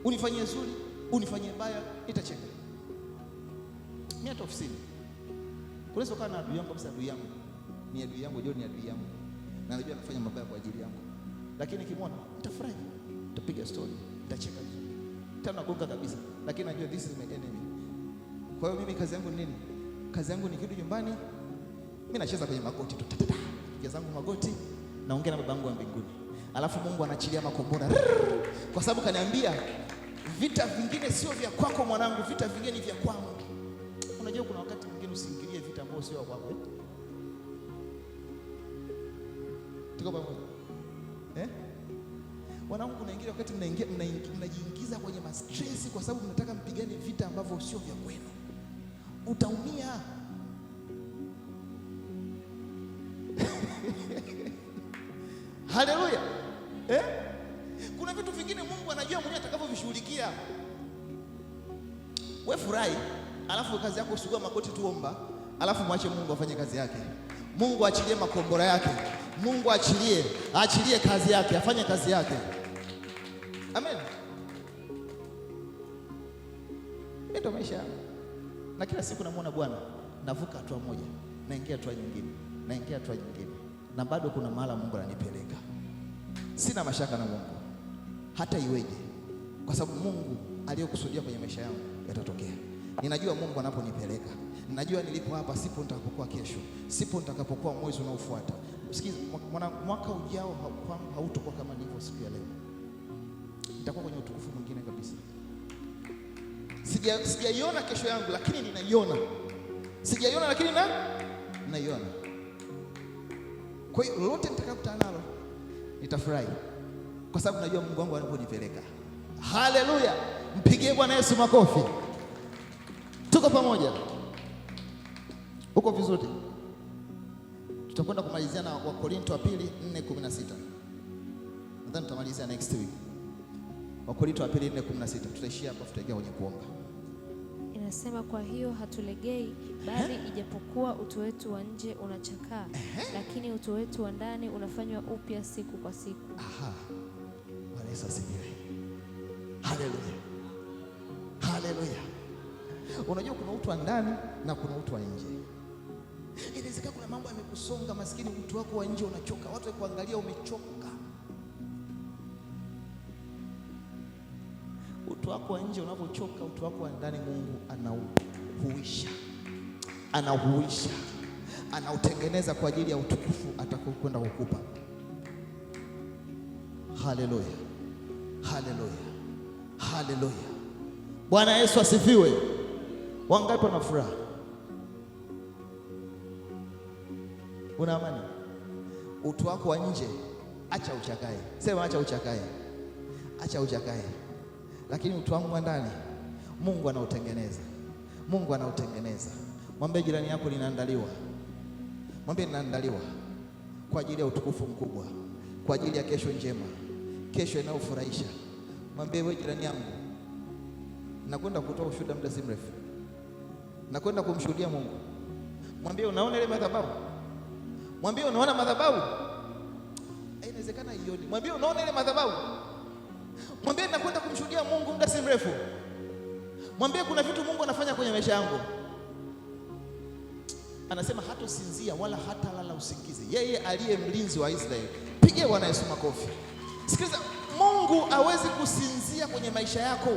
Unifanyie zuri, unifanyie baya, nitacheka. Mimi hata ofisini kunaweza kuwa na adui yangu kabisa, adui yangu ni adui yangu, John ni adui yangu, na anajua anafanya mabaya kwa ajili yangu, lakini nikimwona nitafurahi, nitapiga story, nitacheka vizuri, tanagonga kabisa, lakini najua this is my enemy. Kwa hiyo mimi kazi yangu ni nini? Kazi yangu ni kitu nyumbani, mimi nacheza kwenye magoti tu, piga zangu magoti, naongea na babangu wa mbinguni. alafu Mungu anaachilia makombora, kwa sababu kaniambia vita vingine sio vya kwako mwanangu, vita vingine ni vya kwangu. Unajua kuna wakati mwingine usiingilie vita ambavyo sio vya kwako. Tuko pamoja? Wanangu, unaingia wakati mnajiingiza kwenye stress kwa sababu mnataka mpigane vita ambavyo sio vya kwenu. Utaumia. Haleluya. Kuna vitu vingine Mungu anajua mwenyewe atakavyovishughulikia. Wewe furahi, alafu kazi yako usugua magoti tuomba, alafu mwache Mungu afanye kazi yake. Mungu achilie makombora yake. Mungu achilie kazi yake, afanye kazi yake. Amen. Ndio maisha. Na kila siku namuona Bwana, navuka hatua moja, naingia hatua nyingine, naingia hatua nyingine. Na bado kuna mahala Mungu ananipeleka. Sina mashaka na Mungu. Hata iweje. Kwa sababu Mungu aliyokusudia kwenye maisha yangu yatatokea. Ninajua Mungu anaponipeleka. Ninajua nilipo hapa sipo nitakapokuwa kesho. Sipo nitakapokuwa mwezi unaofuata. Sikiza, mwaka ujao hautakuwa kama nilivyo siku ya leo. Nitakuwa kwenye utukufu mwingine kabisa. Sijaiona kesho yangu lakini ninaiona. Sijaiona lakini naiona. Kwa hiyo lolote nitakakutana nalo nitafurahi kwa sababu najua Mungu wangu anaponipeleka. Haleluya. Mpigie Bwana Yesu makofi. Tuko pamoja. Uko vizuri? Tutakwenda kumalizia na Wakorintho wa pili 4:16. Nadhani tutamalizia next week. Wakorintho wa pili 4:16. Tutaishia hapa, tutaingia kwenye kuomba. Inasema, kwa hiyo hatulegei, bali ijapokuwa utu wetu wa nje unachakaa, lakini utu wetu wa ndani unafanywa upya siku kwa siku. Bwana Yesu asifiwe. Haleluya. Haleluya. Unajua kuna utu wa ndani na kuna utu wa nje. Inawezekana kuna mambo yamekusonga, maskini utu wako wa nje unachoka, watu wakuangalia umechoka. Utu wako wa nje unapochoka, utu wako wa ndani Mungu anauhuisha. Anauhuisha. Anautengeneza kwa ajili ya utukufu atakokwenda kukupa. Haleluya. Haleluya. Haleluya. Bwana Yesu asifiwe. Wangapi wana furaha? Una amani? Utu wako wa nje acha uchakae. Sema acha uchakae. Acha uchakae. Lakini utu wangu wa ndani Mungu anautengeneza. Mungu anautengeneza. Mwambie jirani yako ninaandaliwa. Mwambie ninaandaliwa kwa ajili ya utukufu mkubwa, kwa ajili ya kesho njema, kesho inayofurahisha. Mwambie wewe jirani yangu, nakwenda kutoa ushuhuda muda si mrefu. Nakwenda kumshuhudia Mungu. Mwambie unaona ile madhabahu? Mwambie unaona madhabahu? Inawezekana ione. Mwambie unaona ile madhabahu? Mwambie nakwenda kumshuhudia Mungu muda si mrefu. Mwambie kuna vitu Mungu anafanya kwenye maisha yangu. Anasema hatosinzia wala hatalala usingizi, yeye aliye mlinzi wa Israeli. Pigie Bwana Yesu makofi. Sikiliza, Mungu hawezi kusinzia kwenye maisha yako.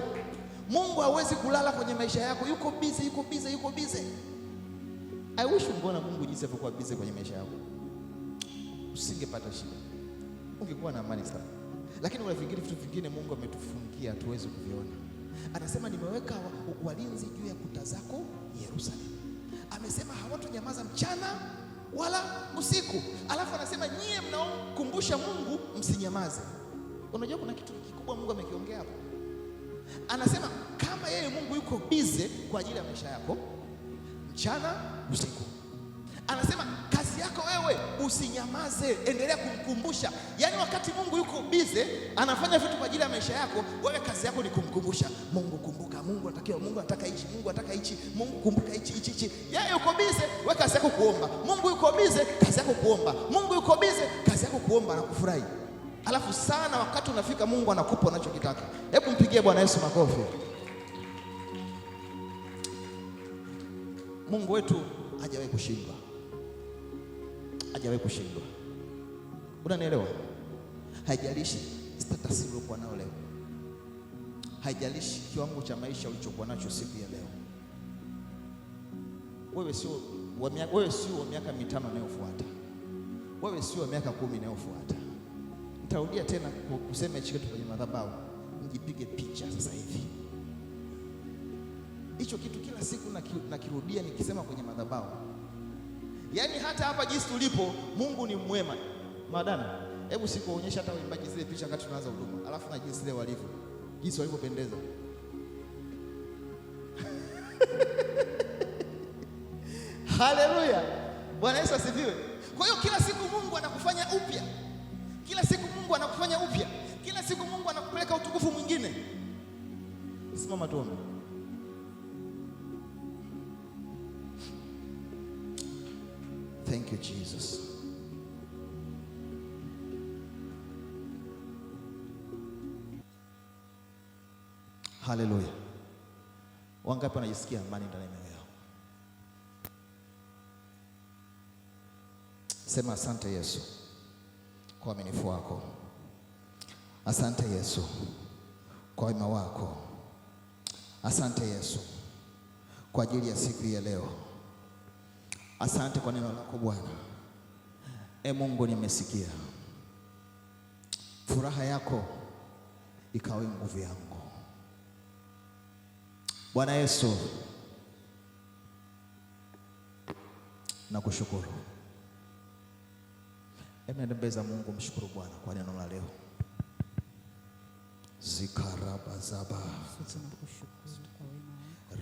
Mungu hawezi kulala kwenye maisha yako. Yuko busy, yuko busy, yuko busy. I wish ungeona Mungu jinsi alivyokuwa busy kwenye maisha yako. Usingepata shida. Ungekuwa na amani sana. Lakini unafikiri vitu vingine Mungu ametufungia tuweze kuviona. Anasema nimeweka walinzi juu ya kuta zako Yerusalemu. Amesema hawatonyamaza mchana wala usiku. Alafu anasema nyie mnaomkumbusha Mungu msinyamaze. Unajua kuna kitu kikubwa Mungu amekiongea hapo. Anasema kama yeye Mungu yuko busy kwa ajili ya maisha yako mchana usiku, anasema kazi yako wewe usinyamaze, endelea kumkumbusha. Yaani wakati Mungu yuko busy anafanya vitu kwa ajili ya maisha yako, wewe kazi yako ni kumkumbusha Mungu. Kumbuka Mungu anatakiwa, Mungu anataka hichi, Mungu anataka hichi, Mungu kumbuka hichi. Yeye yuko busy, wewe kazi yako kuomba. Mungu yuko busy, kazi yako kuomba. Mungu yuko busy, kazi yako kuomba na kufurahi. Alafu sana wakati unafika Mungu anakupa unachokitaka. Hebu mpigie Bwana Yesu makofi. Mungu wetu hajawahi kushindwa. Hajawahi kushindwa. Unanielewa? Haijalishi status uliokuwa nayo leo. Haijalishi kiwango cha maisha ulichokuwa nacho siku ya leo. Wewe sio wa miaka 5 inayofuata. Wewe sio wa miaka 10 inayofuata. Nitarudia tena kusema hichi kitu kwenye madhabahu, mjipige picha sasa hivi. Hicho kitu kila siku nakirudia nikisema kwenye madhabahu. Yaani hata hapa jinsi tulipo, Mungu ni mwema. Madana, hebu sikuonyesha hata waimbaji zile picha wakati tunaanza huduma, alafu na jinsi leo walivyo, jinsi walivyopendeza. Haleluya, Bwana Yesu asifiwe. Kwa hiyo kila siku Mungu anakufanya upya, kila siku Mungu anakufanya upya, kila siku Mungu anakupeleka utukufu mwingine. Simama tuombe. Thank you Jesus. Haleluya. Wangapi wanajisikia amani ndani ya mioyo yao? Sema asante Yesu kwa uaminifu wako. Asante Yesu kwa wema wako. Asante Yesu kwa ajili ya siku hii ya leo. Asante kwa neno lako Bwana. Mungu, nimesikia. Furaha yako ikawe nguvu yangu. Bwana Yesu, nakushukuru. Mbeza Mungu, mshukuru Bwana kwa neno la leo. Zikaraba zaba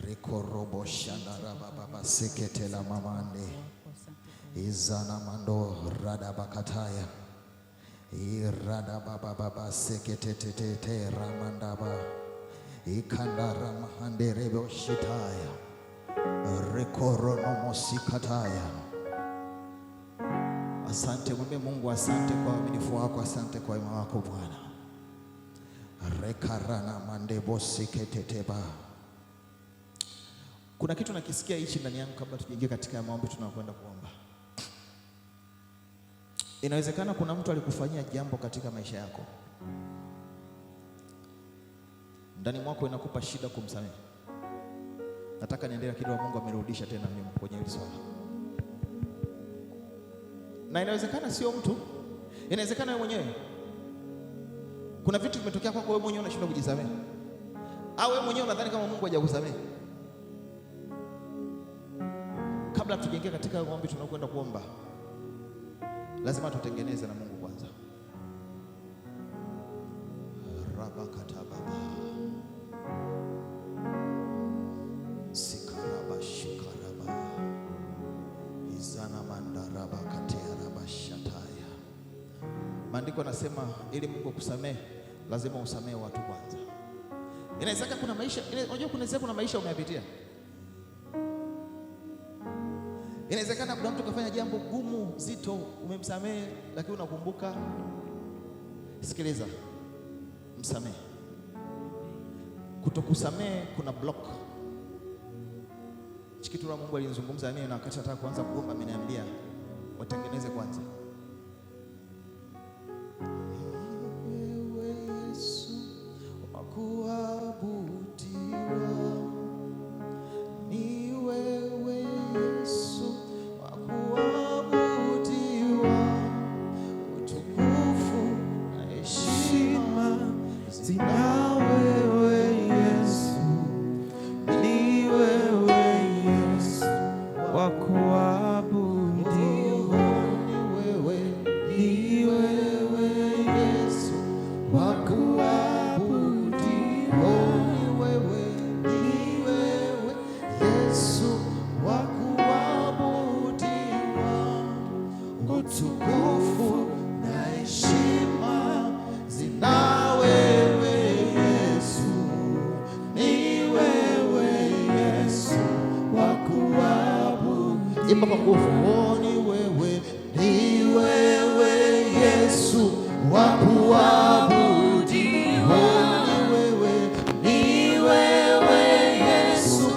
Rekorobo shandaraba baba seketela mamande izana mando rada bakataya irada baba baba seketetete ramandaba ikandara mahanderebo shitaya rekorono mosikataya. Asante mwambie Mungu, asante kwa uaminifu wako, asante kwa wema wako Bwana. Rekarana mandebo siketeteba. Kuna kitu nakisikia hichi ndani yangu kabla tujiingie katika maombi tunakwenda kuomba. Inawezekana kuna mtu alikufanyia jambo katika maisha yako, ndani mwako inakupa shida kumsamehe. Nataka niendelee kidogo, Mungu amerudisha tena nyuma kwenye hili swala. Na inawezekana sio mtu, inawezekana wewe mwenyewe. Kuna vitu vimetokea kwako wewe mwenyewe unashindwa kujisamehe, au wewe mwenyewe unadhani kama Mungu hajakusamehe. Kabla tujiingie katika maombi tunakwenda kuomba, lazima tutengeneze na Mungu kwanza. Rabakata baba sikaraba shikaraba izana mandaraba kateraba shataya. Maandiko yanasema ili Mungu akusamehe lazima usamehe watu kwanza. Inawezekana kuna maisha, unajua kuna maisha umeyapitia. Inawezekana kuna mtu kafanya jambo gumu zito, umemsamehe lakini unakumbuka. Sikiliza, msamehe. Kutokusamehe kuna block. Chikitu la Mungu alinizungumza mimi na wakati nataka kuanza kuomba, ameniambia watengeneze kwanza. Wewe Yesu wakuabudiwa, ni wewe Yesu wakuabudiwa, utukufu na heshima zina wewe Yesu, ni wewe Yesu wakuabudiwa, ni wewe Yesu wakuabudiwa, ni wewe Yesu wakuabudiwa, utukufu na heshima zina wewe Yesu, ni wewe Yesu wakuabudiwa. Imba kwa nguvu. Ni wewe Yesu wakuabudiwa, ni wewe Yesu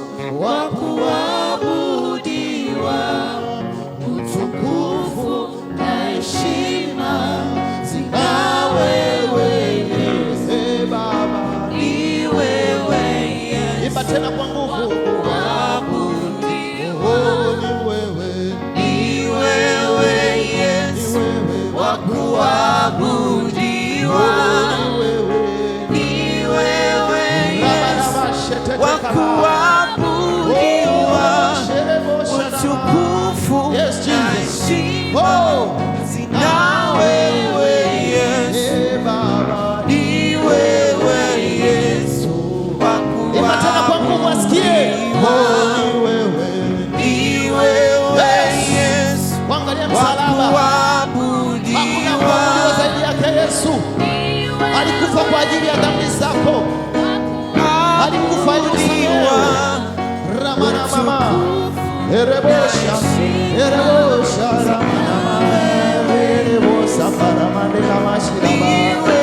wakuabudiwa, utukufu na heshima zina wewe Yesu. Baba, ni wewe Yesu. Imba tena kwa nguvu. Ni wewe Yesu wakuabudiwa, Yes, Jesus. Oh, sina wewe Yesu, Baba, ni wewe Yesu, imba tena kwa nguvu asikie. Oh, ni wewe Yesu, Angalia msalaba. Hakuna mwabudiwa zaidi yake Yesu. Alikufa kwa ajili ya dhambi zako. Alikufa ili kusamehe. Ramana mama. Erebosha. Erebosha ramana mama. Erebosha paramande la mashiraba.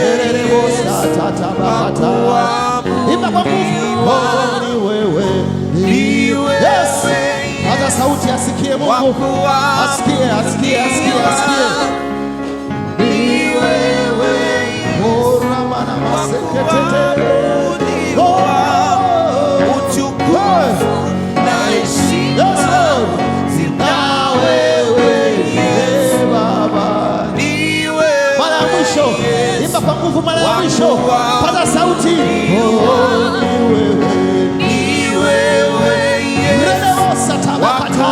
Erebosha tatabata. Imba kwa nguvu. Oh, ni wewe. Yes. Hata sauti asikie Mungu. Asikie. Oh, ramana masekete. Utukufu na heshima zina wewe Yesu, Baba. ni wewe. Mara ya mwisho, imba kwa nguvu mara ya mwisho. Pata sauti. Oh, ni wewe. Reneosa tabakata.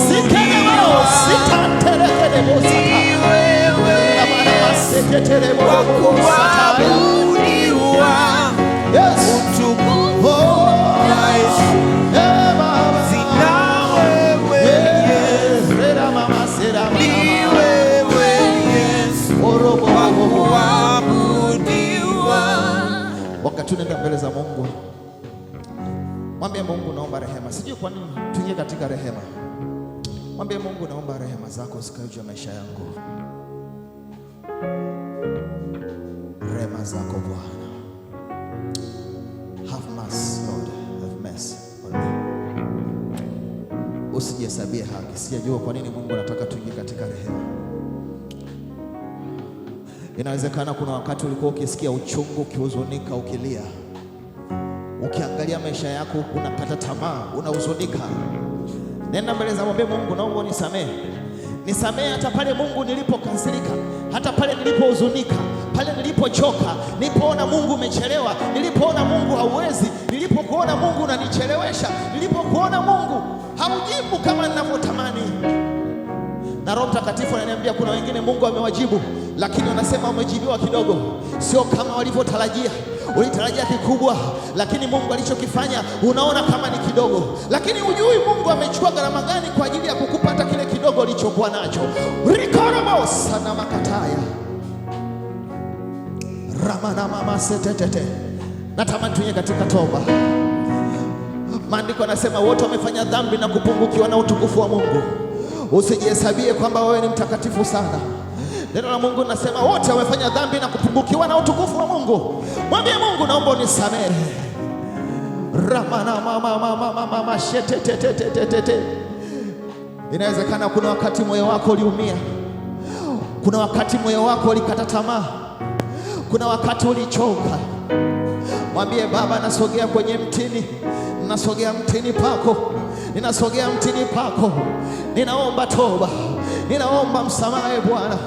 Sikeneo, sitanterekelebo sata. Ramana masekete rebo sata. Yes. Oh, wakati unaenda mbele za Mungu, mwambie Mungu naomba rehema. Sijui kwa nini tuingie katika rehema. Mwambie Mungu naomba rehema zako zikae juu ya maisha yangu. Rehema zako Bwana. Have mercy Lord, have mercy on me. Usijihesabie haki. Sijajua kwa nini Mungu anataka tuingie katika rehema. Inawezekana kuna wakati ulikuwa ukisikia uchungu, ukihuzunika, ukilia, ukiangalia maisha yako, unakata tamaa, unahuzunika. Nenda mbele za mwambie Mungu naomba unisamehe. Nisamehe hata pale Mungu nilipokasirika, hata pale nilipohuzunika, pale nilipochoka, nilipoona Mungu umechelewa, nilipoona Mungu hauwezi, nilipokuona Mungu unanichelewesha, nilipokuona Mungu haujibu kama ninavyotamani. Na Roho Mtakatifu ananiambia kuna wengine Mungu amewajibu, lakini wanasema wamejibiwa kidogo, sio kama walivyotarajia. Ulitarajia kikubwa, lakini Mungu alichokifanya unaona kama ni kidogo, lakini hujui Mungu amechukua gharama gani kwa ajili ya kukupata kile kidogo ulichokuwa nacho. Rikorobos na makataya ramana mama setetete. Natamani tuingie katika toba. Maandiko yanasema wote wamefanya dhambi na kupungukiwa na utukufu wa Mungu. Usijihesabie kwamba wewe ni mtakatifu sana. Neno la Mungu linasema wote wamefanya dhambi na kupungukiwa na utukufu wa Mungu. Mwambie Mungu naomba unisamehe. Ramana mama shetetetetetete. Inawezekana kuna wakati moyo wako uliumia. Kuna wakati moyo wako ulikata tamaa. Kuna wakati ulichoka. Mwambie Baba nasogea kwenye mtini. Nasogea mtini pako. Ninasogea mtini pako. Ninaomba toba. Ninaomba msamaha Bwana.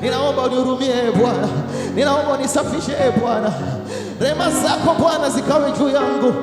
Ninaomba unihurumie Bwana. Ninaomba unisafishe Bwana. Rehema zako Bwana zikawe juu yangu.